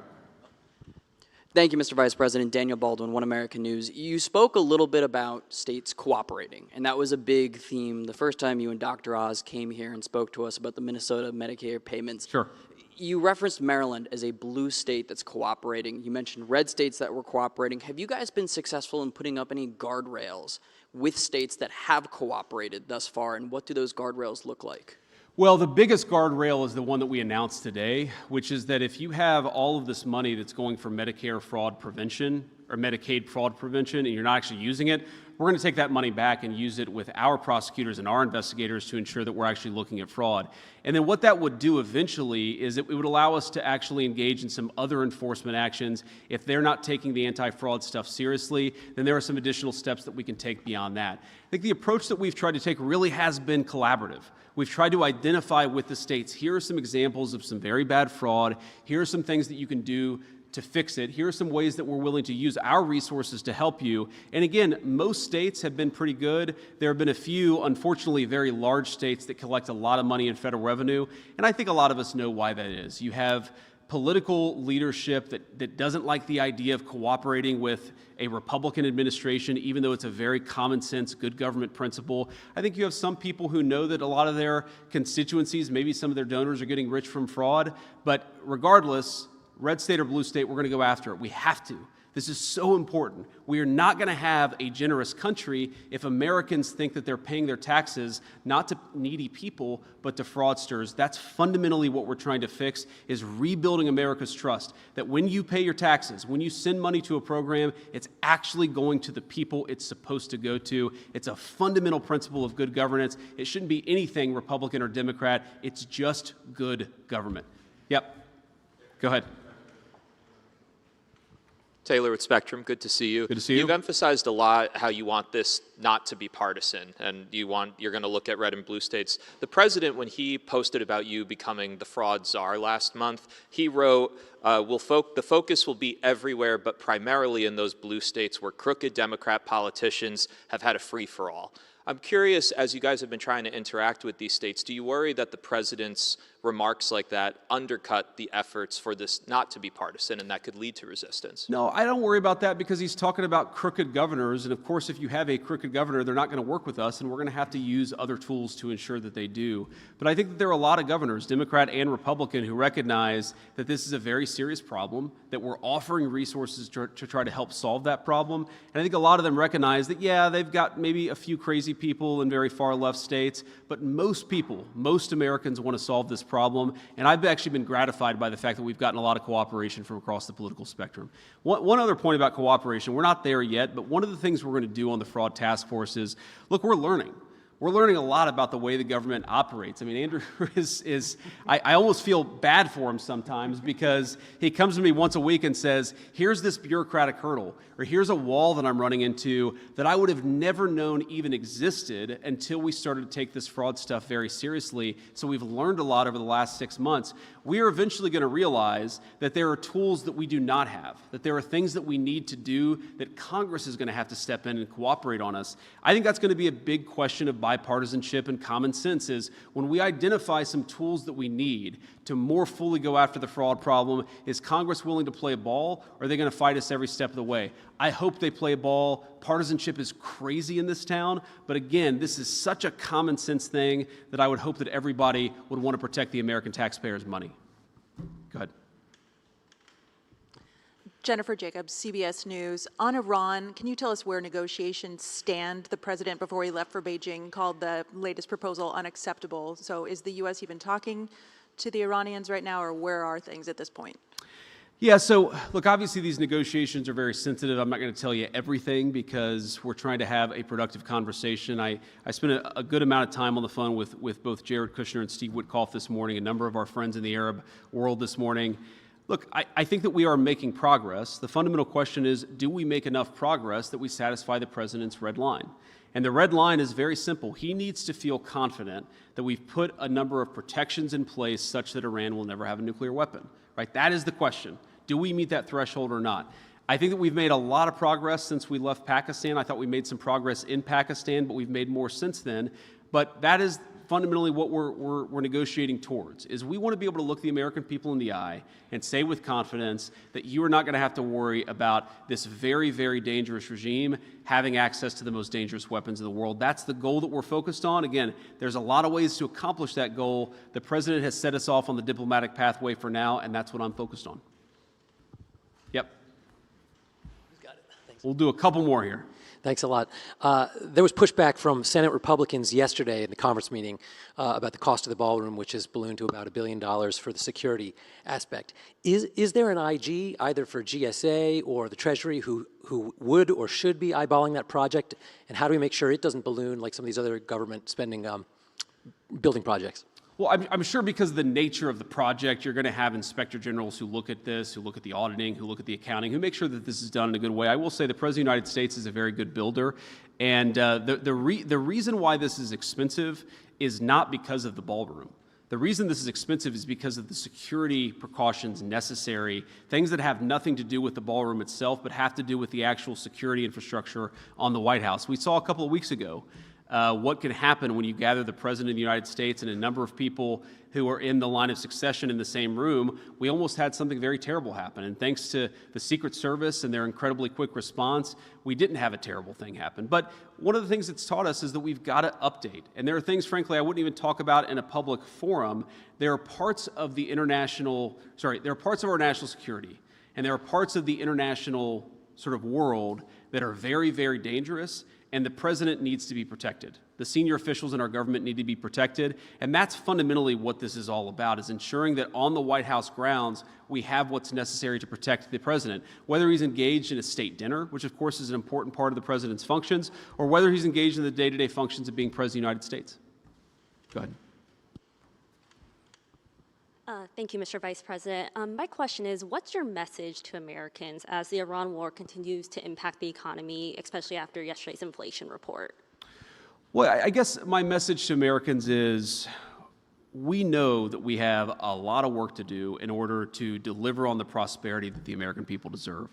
Thank you, Mr. Vice President. Daniel Baldwin, One American News. You spoke a little bit about states cooperating, and that was a big theme the first time you and Dr. Oz came here and spoke to us about the Minnesota Medicare payments. Sure. You referenced Maryland as a blue state that's cooperating. You mentioned red states that were cooperating. Have you guys been successful in putting up any guardrails with states that have cooperated thus far, and what do those guardrails look like? Well, the biggest guardrail is the one that we announced today, which is that if you have all of this money that's going for Medicare fraud prevention or Medicaid fraud prevention and you're not actually using it, we're going to take that money back and use it with our prosecutors and our investigators to ensure that we're actually looking at fraud. And then what that would do eventually is it would allow us to actually engage in some other enforcement actions. If they're not taking the anti-fraud stuff seriously, then there are some additional steps that we can take beyond that. I think the approach that we've tried to take really has been collaborative. We've tried to identify with the states, here are some examples of some very bad fraud, here are some things that you can do to fix it, here are some ways that we're willing to use our resources to help you. And again, most states have been pretty good. There have been a few, unfortunately, very large states that collect a lot of money in federal revenue, and I think a lot of us know why that is. You have political leadership that doesn't like the idea of cooperating with a Republican administration, even though it's a very common sense, good government principle. I think you have some people who know that a lot of their constituencies, maybe some of their donors are getting rich from fraud, but regardless, red state or blue state, we're going to go after it. We have to. This is so important. We are not going to have a generous country if Americans think that they're paying their taxes not to needy people, but to fraudsters. That's fundamentally what we're trying to fix, is rebuilding America's trust, that when you pay your taxes, when you send money to a program, it's actually going to the people it's supposed to go to. It's a fundamental principle of good governance. It shouldn't be anything Republican or Democrat. It's just good government. Yep. Go ahead. Taylor with Spectrum, good to see you. Good to see you. You've emphasized a lot how you want this not to be partisan, and you're going to look at red and blue states. The president, when he posted about you becoming the fraud czar last month, he wrote, the focus will be everywhere, but primarily in those blue states where crooked Democrat politicians have had a free-for-all. I'm curious, as you guys have been trying to interact with these states, do you worry that the president's remarks like that undercut the efforts for this not to be partisan and that could lead to resistance? No, I don't worry about that because he's talking about crooked governors. And of course, if you have a crooked governor, they're not going to work with us, and we're going to have to use other tools to ensure that they do. But I think that there are a lot of governors, Democrat and Republican, who recognize that this is a very serious problem, that we're offering resources to try to help solve that problem. And I think a lot of them recognize that, yeah, they've got maybe a few crazy people in very far left states, but most people, most Americans want to solve this problem. And I've actually been gratified by the fact that we've gotten a lot of cooperation from across the political spectrum. One other point about cooperation, we're not there yet, but one of the things we're going to do on the fraud task force is, look, we're learning. We're learning a lot about the way the government operates. I mean, Andrew I almost feel bad for him sometimes because he comes to me once a week and says, here's this bureaucratic hurdle, or here's a wall that I'm running into that I would have never known even existed until we started to take this fraud stuff very seriously. So we've learned a lot over the last 6 months. We are eventually going to realize that there are tools that we do not have, that there are things that we need to do that Congress is going to have to step in and cooperate on us. I think that's going to be a big question of bipartisanship and common sense, is when we identify some tools that we need to more fully go after the fraud problem, is Congress willing to play ball, or are they going to fight us every step of the way? I hope they play ball. Partisanship is crazy in this town, but again, this is such a common sense thing that I would hope that everybody would want to protect the American taxpayers' money. Go ahead. Jennifer Jacobs, CBS News. On Iran, can you tell us where negotiations stand? The president, before he left for Beijing, called the latest proposal unacceptable. So is the U.S. even talking to the Iranians right now, or where are things at this point? Yeah, so look, obviously these negotiations are very sensitive. I'm not going to tell you everything because we're trying to have a productive conversation. I spent a good amount of time on the phone with both Jared Kushner and Steve Witkoff this morning, a number of our friends in the Arab world this morning. Look, I think that we are making progress. The fundamental question is, do we make enough progress that we satisfy the president's red line? And the red line is very simple. He needs to feel confident that we've put a number of protections in place such that Iran will never have a nuclear weapon, right? That is the question. Do we meet that threshold or not? I think that we've made a lot of progress since we left Pakistan. I thought we made some progress in Pakistan, but we've made more since then. But that is fundamentally what we're negotiating towards, is we want to be able to look the American people in the eye and say with confidence that you are not going to have to worry about this very, very dangerous regime having access to the most dangerous weapons in the world. That's the goal that we're focused on. Again, there's a lot of ways to accomplish that goal. The president has set us off on the diplomatic pathway for now, and that's what I'm focused on. Yep. Got it. Thanks. We'll do a couple more here. Thanks a lot. There was pushback from Senate Republicans yesterday in the conference meeting about the cost of the ballroom, which has ballooned to about $1 billion for the security aspect. Is there an IG, either for GSA or the Treasury, who would or should be eyeballing that project? And how do we make sure it doesn't balloon like some of these other government spending building projects? Well, I'm sure because of the nature of the project, you're going to have inspector generals who look at this, who look at the auditing, who look at the accounting, who make sure that this is done in a good way. I will say the President of the United States is a very good builder. And the reason why this is expensive is not because of the ballroom. The reason this is expensive is because of the security precautions necessary, things that have nothing to do with the ballroom itself, but have to do with the actual security infrastructure on the White House. We saw a couple of weeks ago what can happen when you gather the President of the United States and a number of people who are in the line of succession in the same room. We almost had something very terrible happen. And thanks to the Secret Service and their incredibly quick response, we didn't have a terrible thing happen. But one of the things it's taught us is that we've got to update. And there are things, frankly, I wouldn't even talk about in a public forum. There are parts of our national security, and there are parts of the international sort of world that are very, very dangerous, and the president needs to be protected. The senior officials in our government need to be protected, and that's fundamentally what this is all about, is ensuring that on the White House grounds, we have what's necessary to protect the president, whether he's engaged in a state dinner, which of course is an important part of the president's functions, or whether he's engaged in the day-to-day functions of being president of the United States. Go ahead. Thank you, Mr. Vice President. My question is, what's your message to Americans as the Iran war continues to impact the economy, especially after yesterday's inflation report? Well, I guess my message to Americans is we know that we have a lot of work to do in order to deliver on the prosperity that the American people deserve.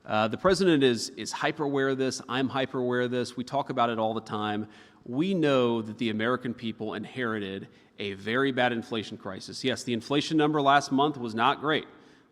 The president is hyper aware of this. I'm hyper aware of this. We talk about it all the time. We know that the American people inherited a very bad inflation crisis. Yes, the inflation number last month was not great,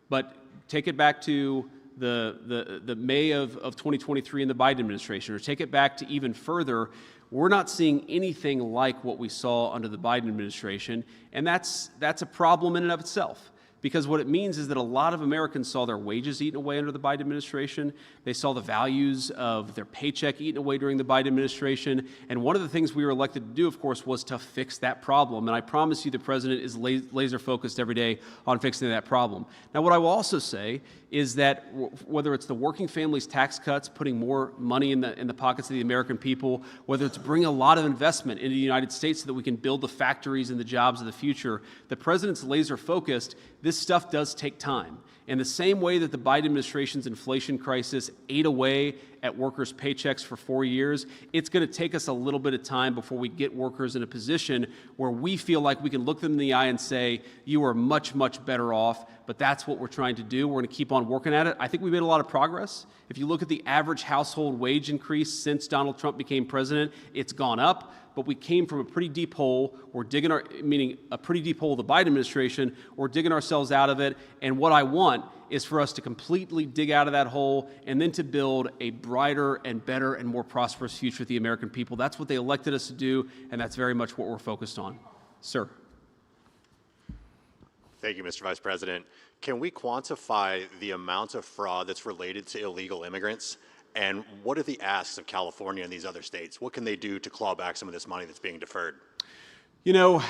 but take it back to the May of 2023 in the Biden administration, or take it back to even further. We're not seeing anything like what we saw under the Biden administration, and that's a problem in and of itself. Because what it means is that a lot of Americans saw their wages eaten away under the Biden administration. They saw the values of their paycheck eaten away during the Biden administration. And one of the things we were elected to do, of course, was to fix that problem. And I promise you the president is laser focused every day on fixing that problem. Now, what I will also say is that whether it's the working families tax cuts, putting more money in the pockets of the American people, whether it's bringing a lot of investment into the United States so that we can build the factories and the jobs of the future, the president's laser focused. This stuff does take time. In the same way that the Biden administration's inflation crisis ate away at workers' paychecks for 4 years, it's going to take us a little bit of time before we get workers in a position where we feel like we can look them in the eye and say, you are much, much better off, but that's what we're trying to do. We're going to keep on working at it. I think we made a lot of progress. If you look at the average household wage increase since Donald Trump became president, it's gone up. But we came from a pretty deep hole. Meaning a pretty deep hole, the Biden administration. We're digging ourselves out of it. And what I want is for us to completely dig out of that hole and then to build a brighter and better and more prosperous future for the American people. That's what they elected us to do, and that's very much what we're focused on. Sir. Thank you, Mr. Vice President. Can we quantify the amount of fraud that's related to illegal immigrants? And what are the asks of California and these other states? What can they do to claw back some of this money that's being deferred? You know,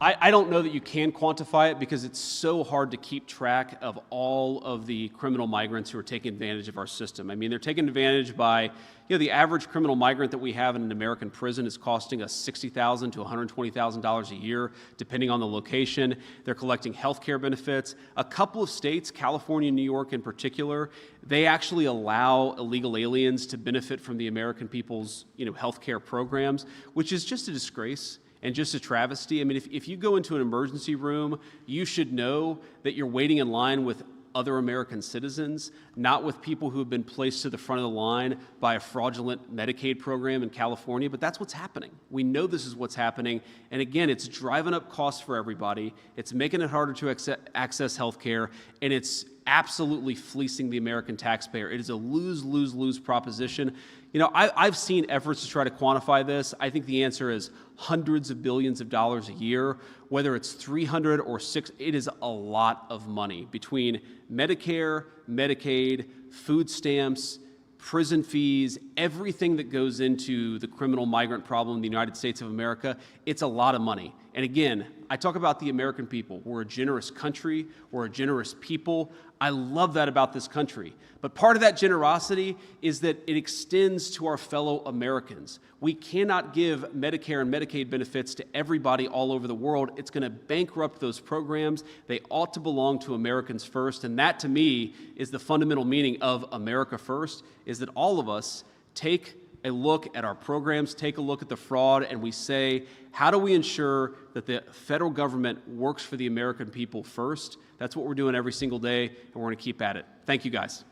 I don't know that you can quantify it because it's so hard to keep track of all of the criminal migrants who are taking advantage of our system. I mean, they're taken advantage by, the average criminal migrant that we have in an American prison is costing us $60,000 to $120,000 a year, depending on the location. They're collecting health care benefits. A couple of states, California and New York in particular, they actually allow illegal aliens to benefit from the American people's, health care programs, which is just a disgrace. And just a travesty. I mean, if you go into an emergency room, you should know that you're waiting in line with other American citizens, not with people who have been placed to the front of the line by a fraudulent Medicaid program in California, but that's what's happening. We know this is what's happening, and again, it's driving up costs for everybody, it's making it harder to access health care, and it's absolutely fleecing the American taxpayer. It is a lose-lose-lose proposition. I've seen efforts to try to quantify this. I think the answer is hundreds of billions of dollars a year, whether it's 300 or 6, it is a lot of money between Medicare, Medicaid, food stamps, prison fees, everything that goes into the criminal migrant problem in the United States of America. It's a lot of money. And again, I talk about the American people. We're a generous country. We're a generous people. I love that about this country. But part of that generosity is that it extends to our fellow Americans. We cannot give Medicare and Medicaid benefits to everybody all over the world. It's going to bankrupt those programs. They ought to belong to Americans first. And that, to me, is the fundamental meaning of America First, is that all of us take a look at our programs, take a look at the fraud, and we say, how do we ensure that the federal government works for the American people first? That's what we're doing every single day, and we're going to keep at it. Thank you, guys.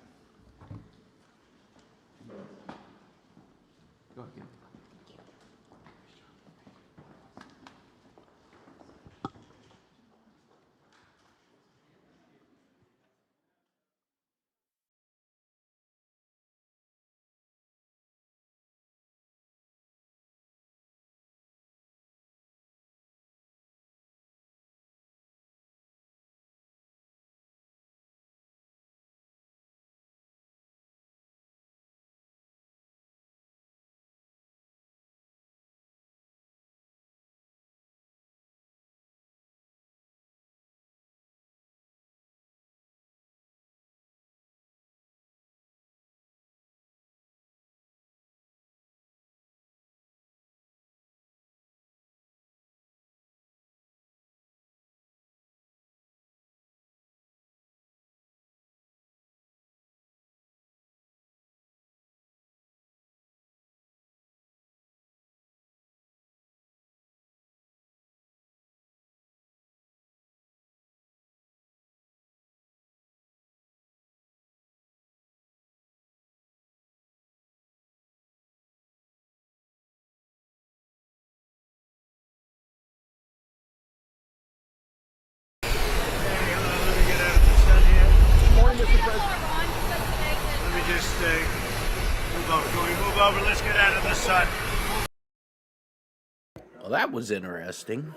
Go ahead. Well, that was interesting.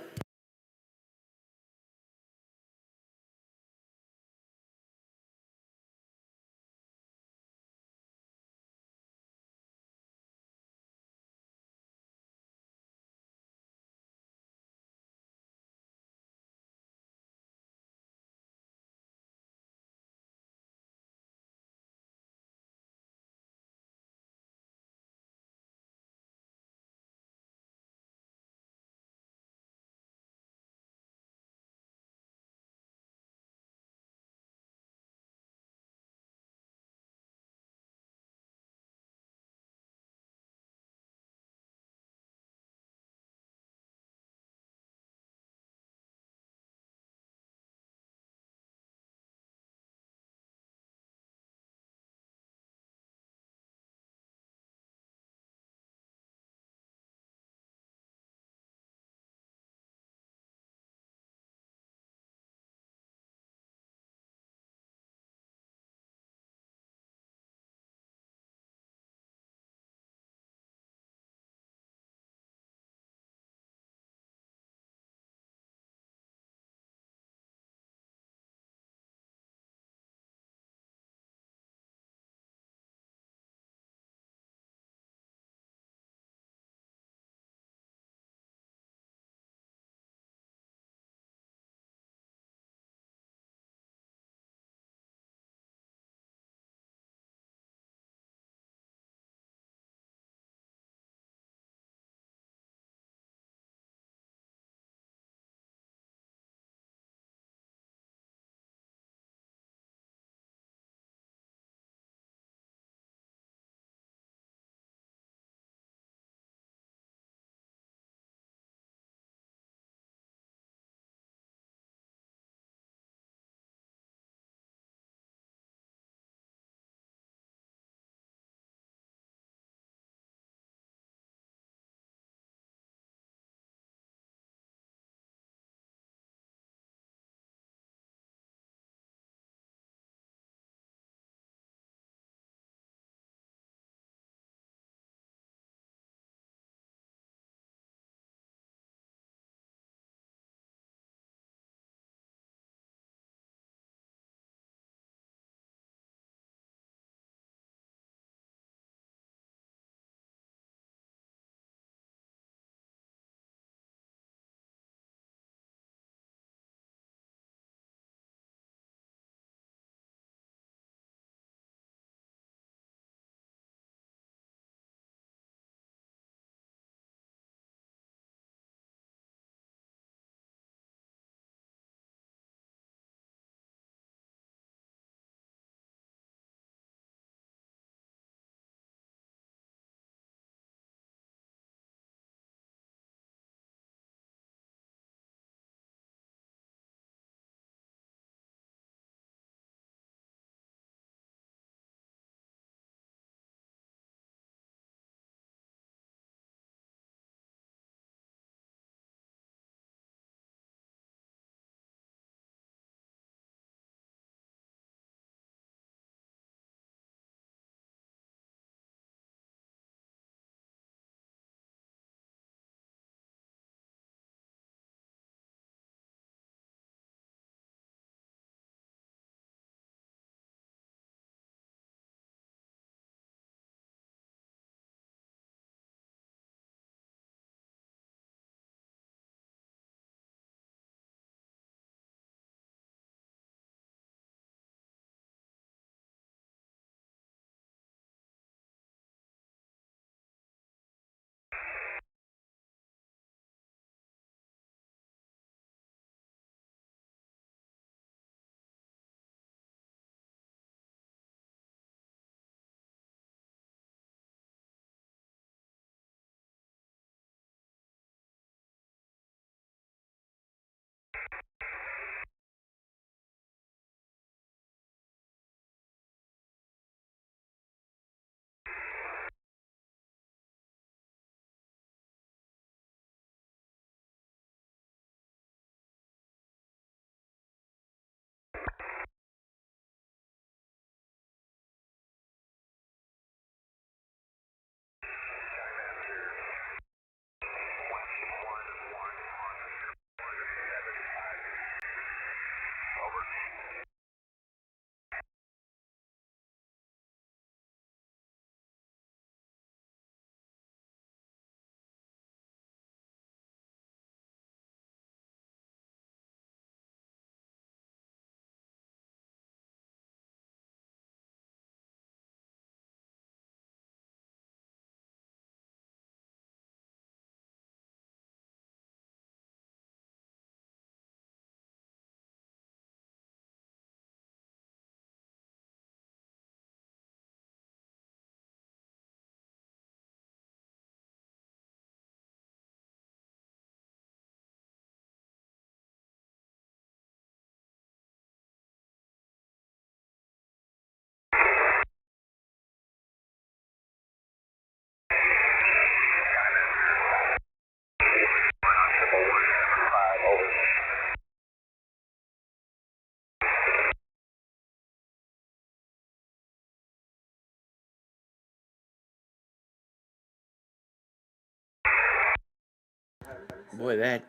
Boy, that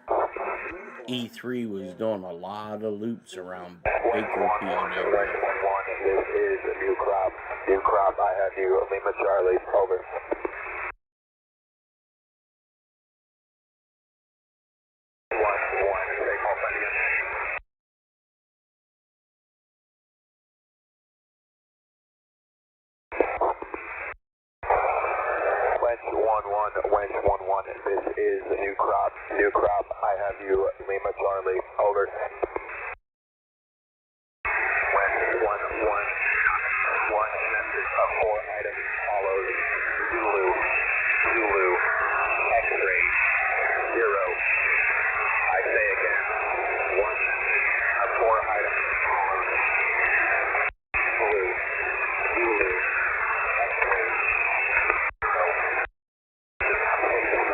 E3 was doing a lot of loops around Bakerfield area. This is New Crop. New Crop, I have you. Lima Charlie, over. Wench 1-1, this is New Crop. New Crop, I have you. Lima Charlie, over. Wench 1-1, one message of 4 items follows. Zulu, Zulu, X-ray, 0. I say again, one message of 4 items follows. Zulu, Zulu, X-ray, 0.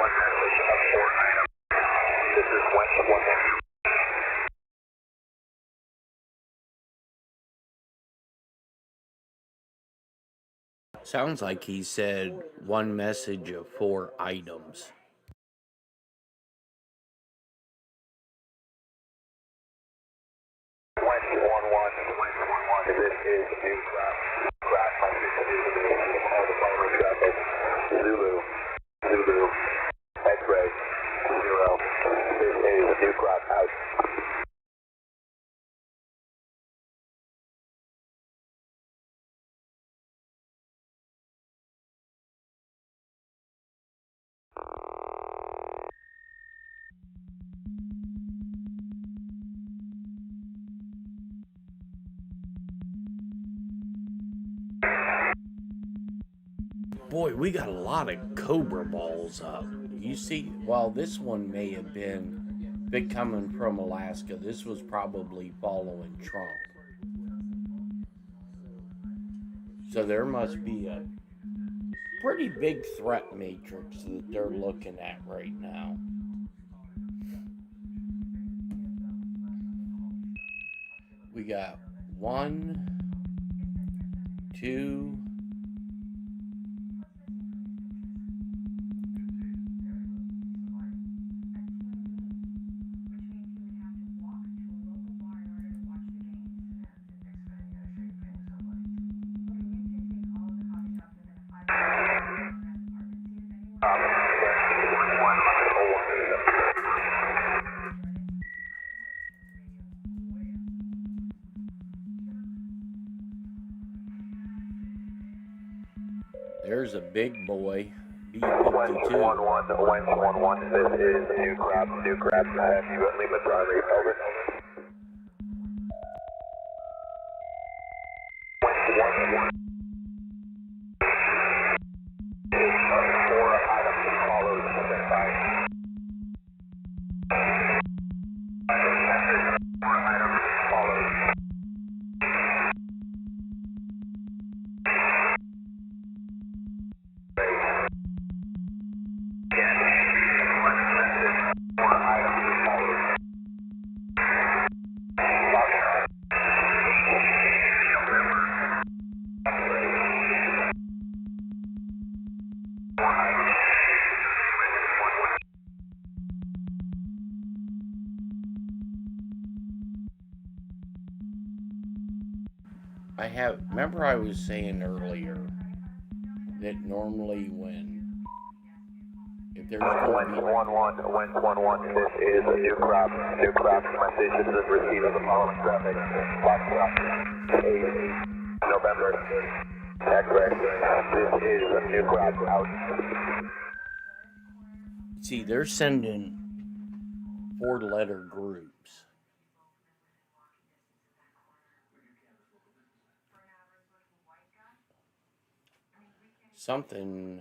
One message of 4 items. This is Wench 1-1. Sounds like he said one message of 4 items. Wench 1-1, this is New Crop. Crash message is all the following traffic. Zulu, Zulu, X-ray, 0. This is New Crop out. Boy, we got a lot of Cobra balls up. You see, while this one may have been coming from Alaska, this was probably following Trump. So there must be a pretty big threat matrix that they're looking at right now. We got 1, 2, there's a big boy. Wench 1-1, this is New Crop. New Crop, I have you at Lima Charlie, over. Wench 1-1. 4 items follows. Standby. 4 items follows. Remember I was saying earlier that normally if there's going to be... Wench 1-1, this is New Crop. New Crop, message is receipt of the following traffic. Foxtrot, 8 November, X-ray. This is New Crop out. See, they're sending 4-letter groups. Something's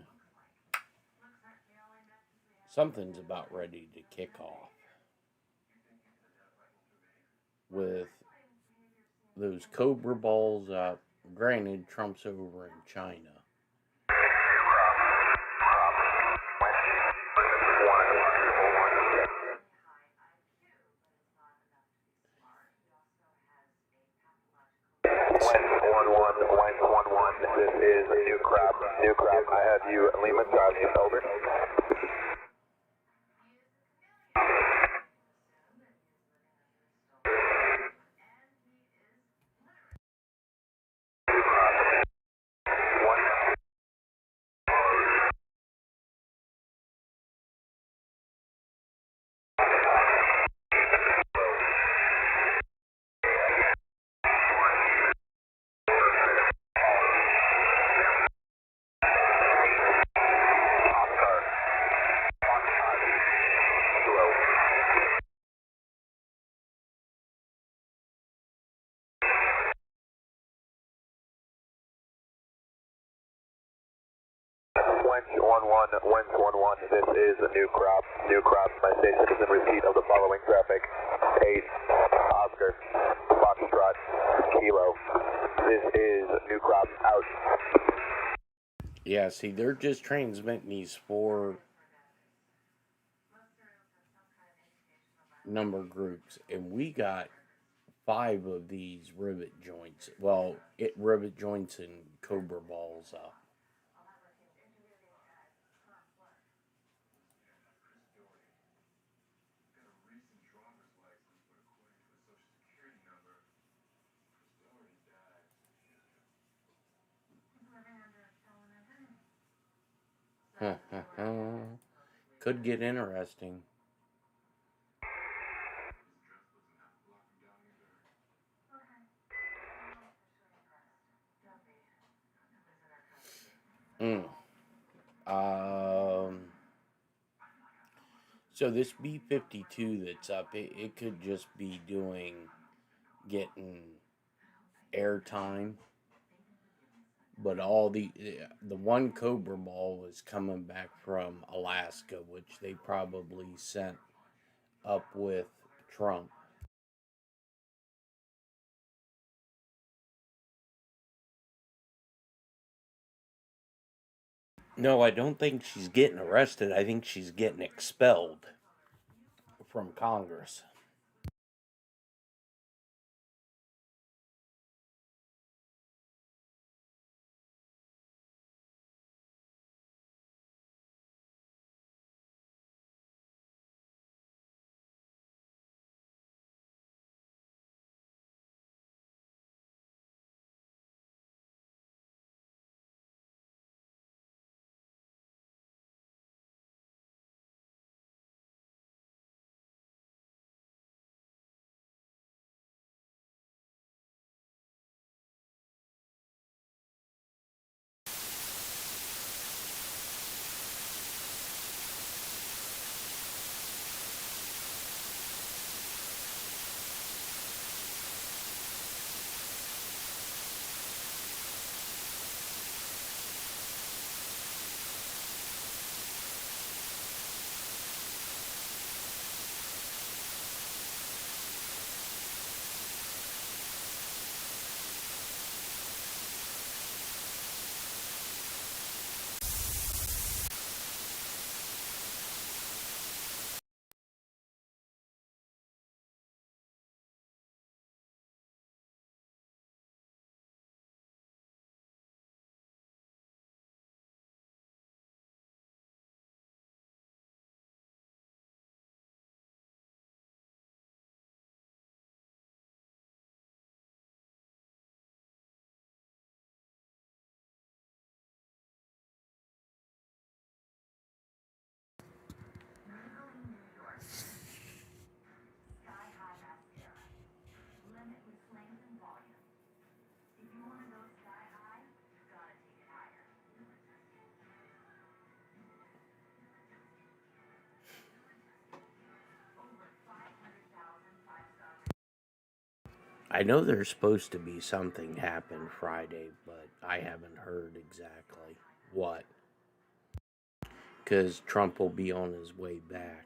about ready to kick off with those Cobra balls up. Granted, Trump's over in China. Wench 1-1, this is New Crop. New Crop, I have you at Lima Charlie, over. Winds 1-1, this is a new crop. New crop, my station is in receipt of the following traffic. 8, Oscar, Foxtrot, Kilo. This is new crop out. Yeah, see, they're just transmitting these 4 number groups, and we got 5 of these rivet joints. Well, rivet joints and cobra balls up. Could get interesting. Mm. So this B-52 that's up, it could just be getting airtime, but all the one Cobra ball was coming back from Alaska, which they probably sent up with Trump. No, I don't think she's getting arrested. I think she's getting expelled from Congress. I know there's supposed to be something happen Friday, but I haven't heard exactly what. Because Trump will be on his way back.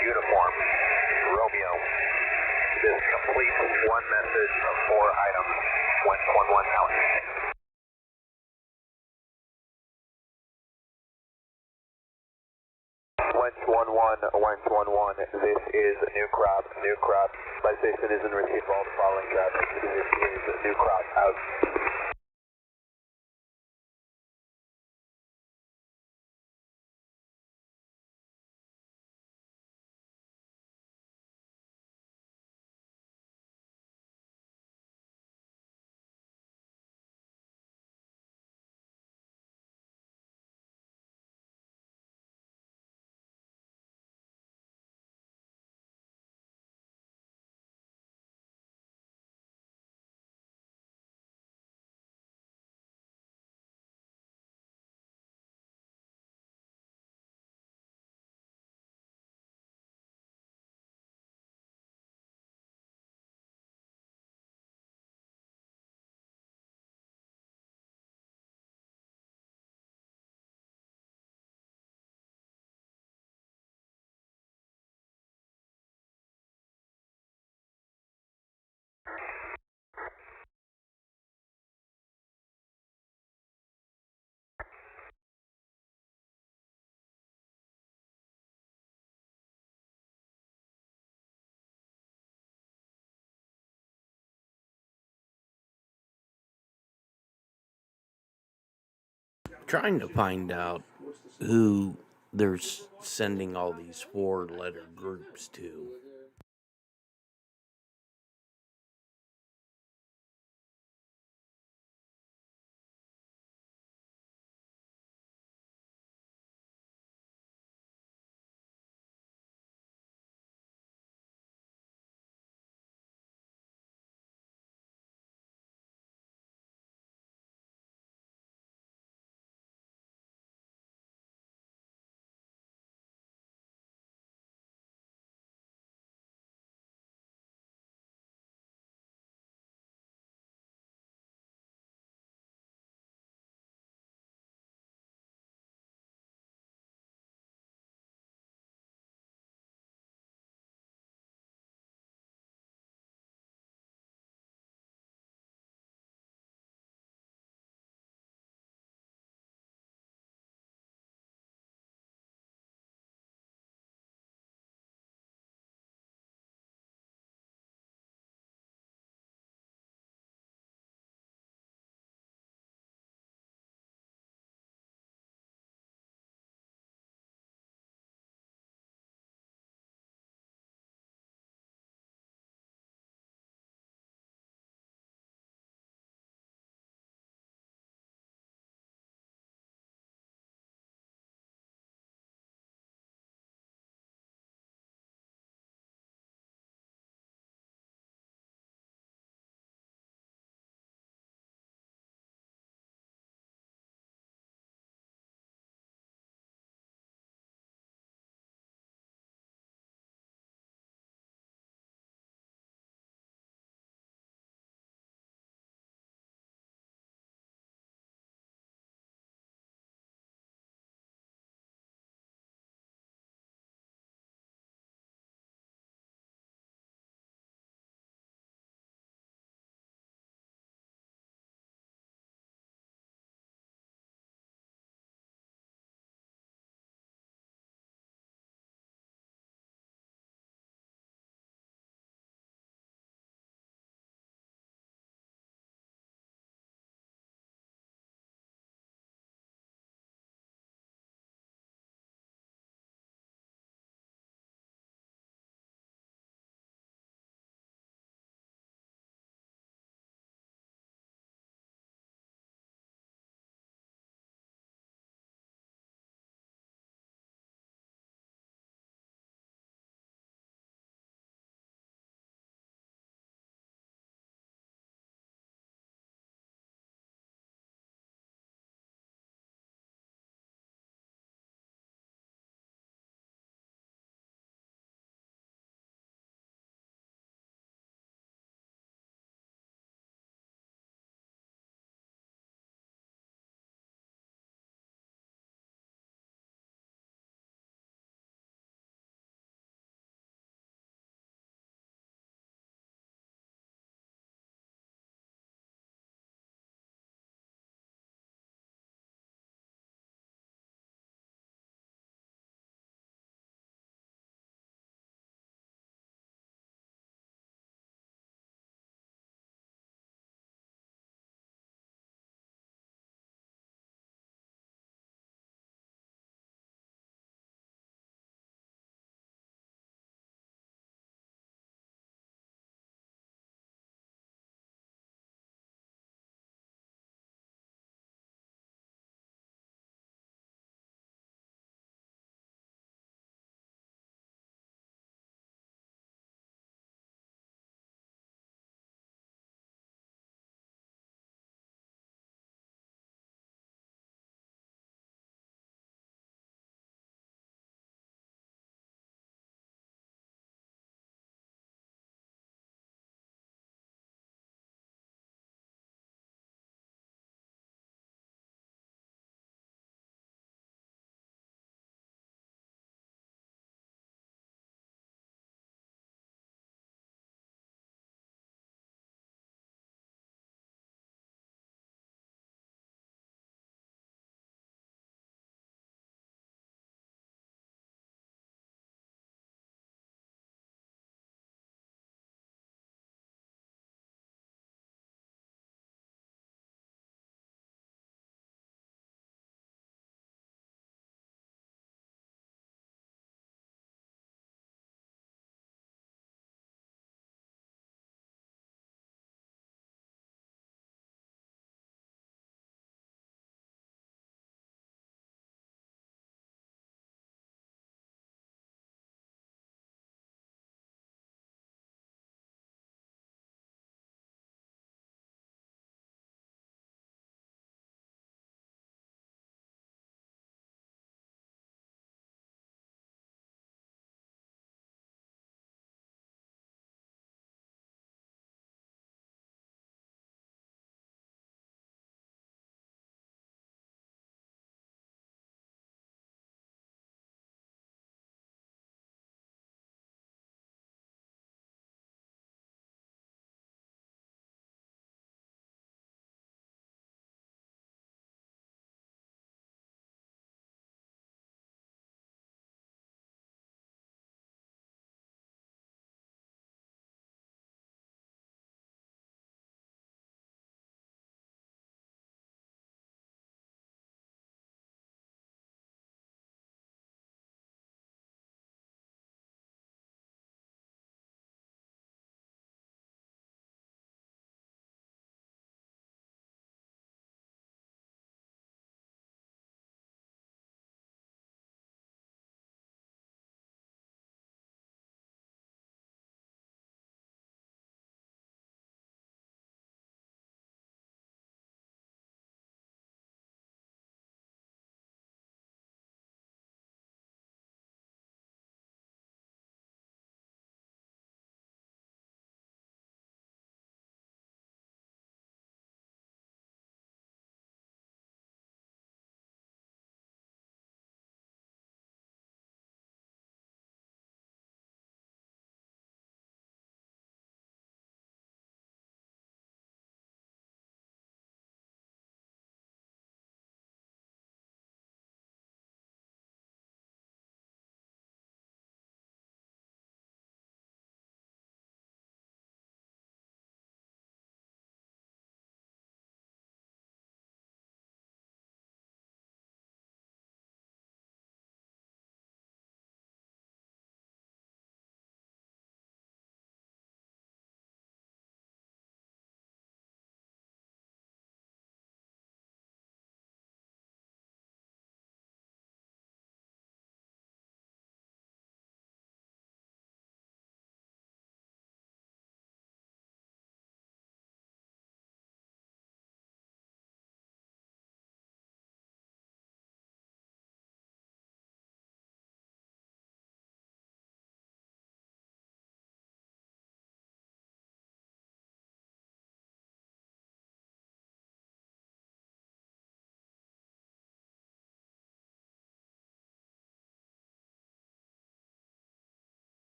uniform. Romeo. This completes one message of 4 items. West 11 out. West 11, this is New Crop, New Crop. My station is in receipt of all the following traffic. This is New Crop out. Trying to find out who they're sending all these 4-letter groups to.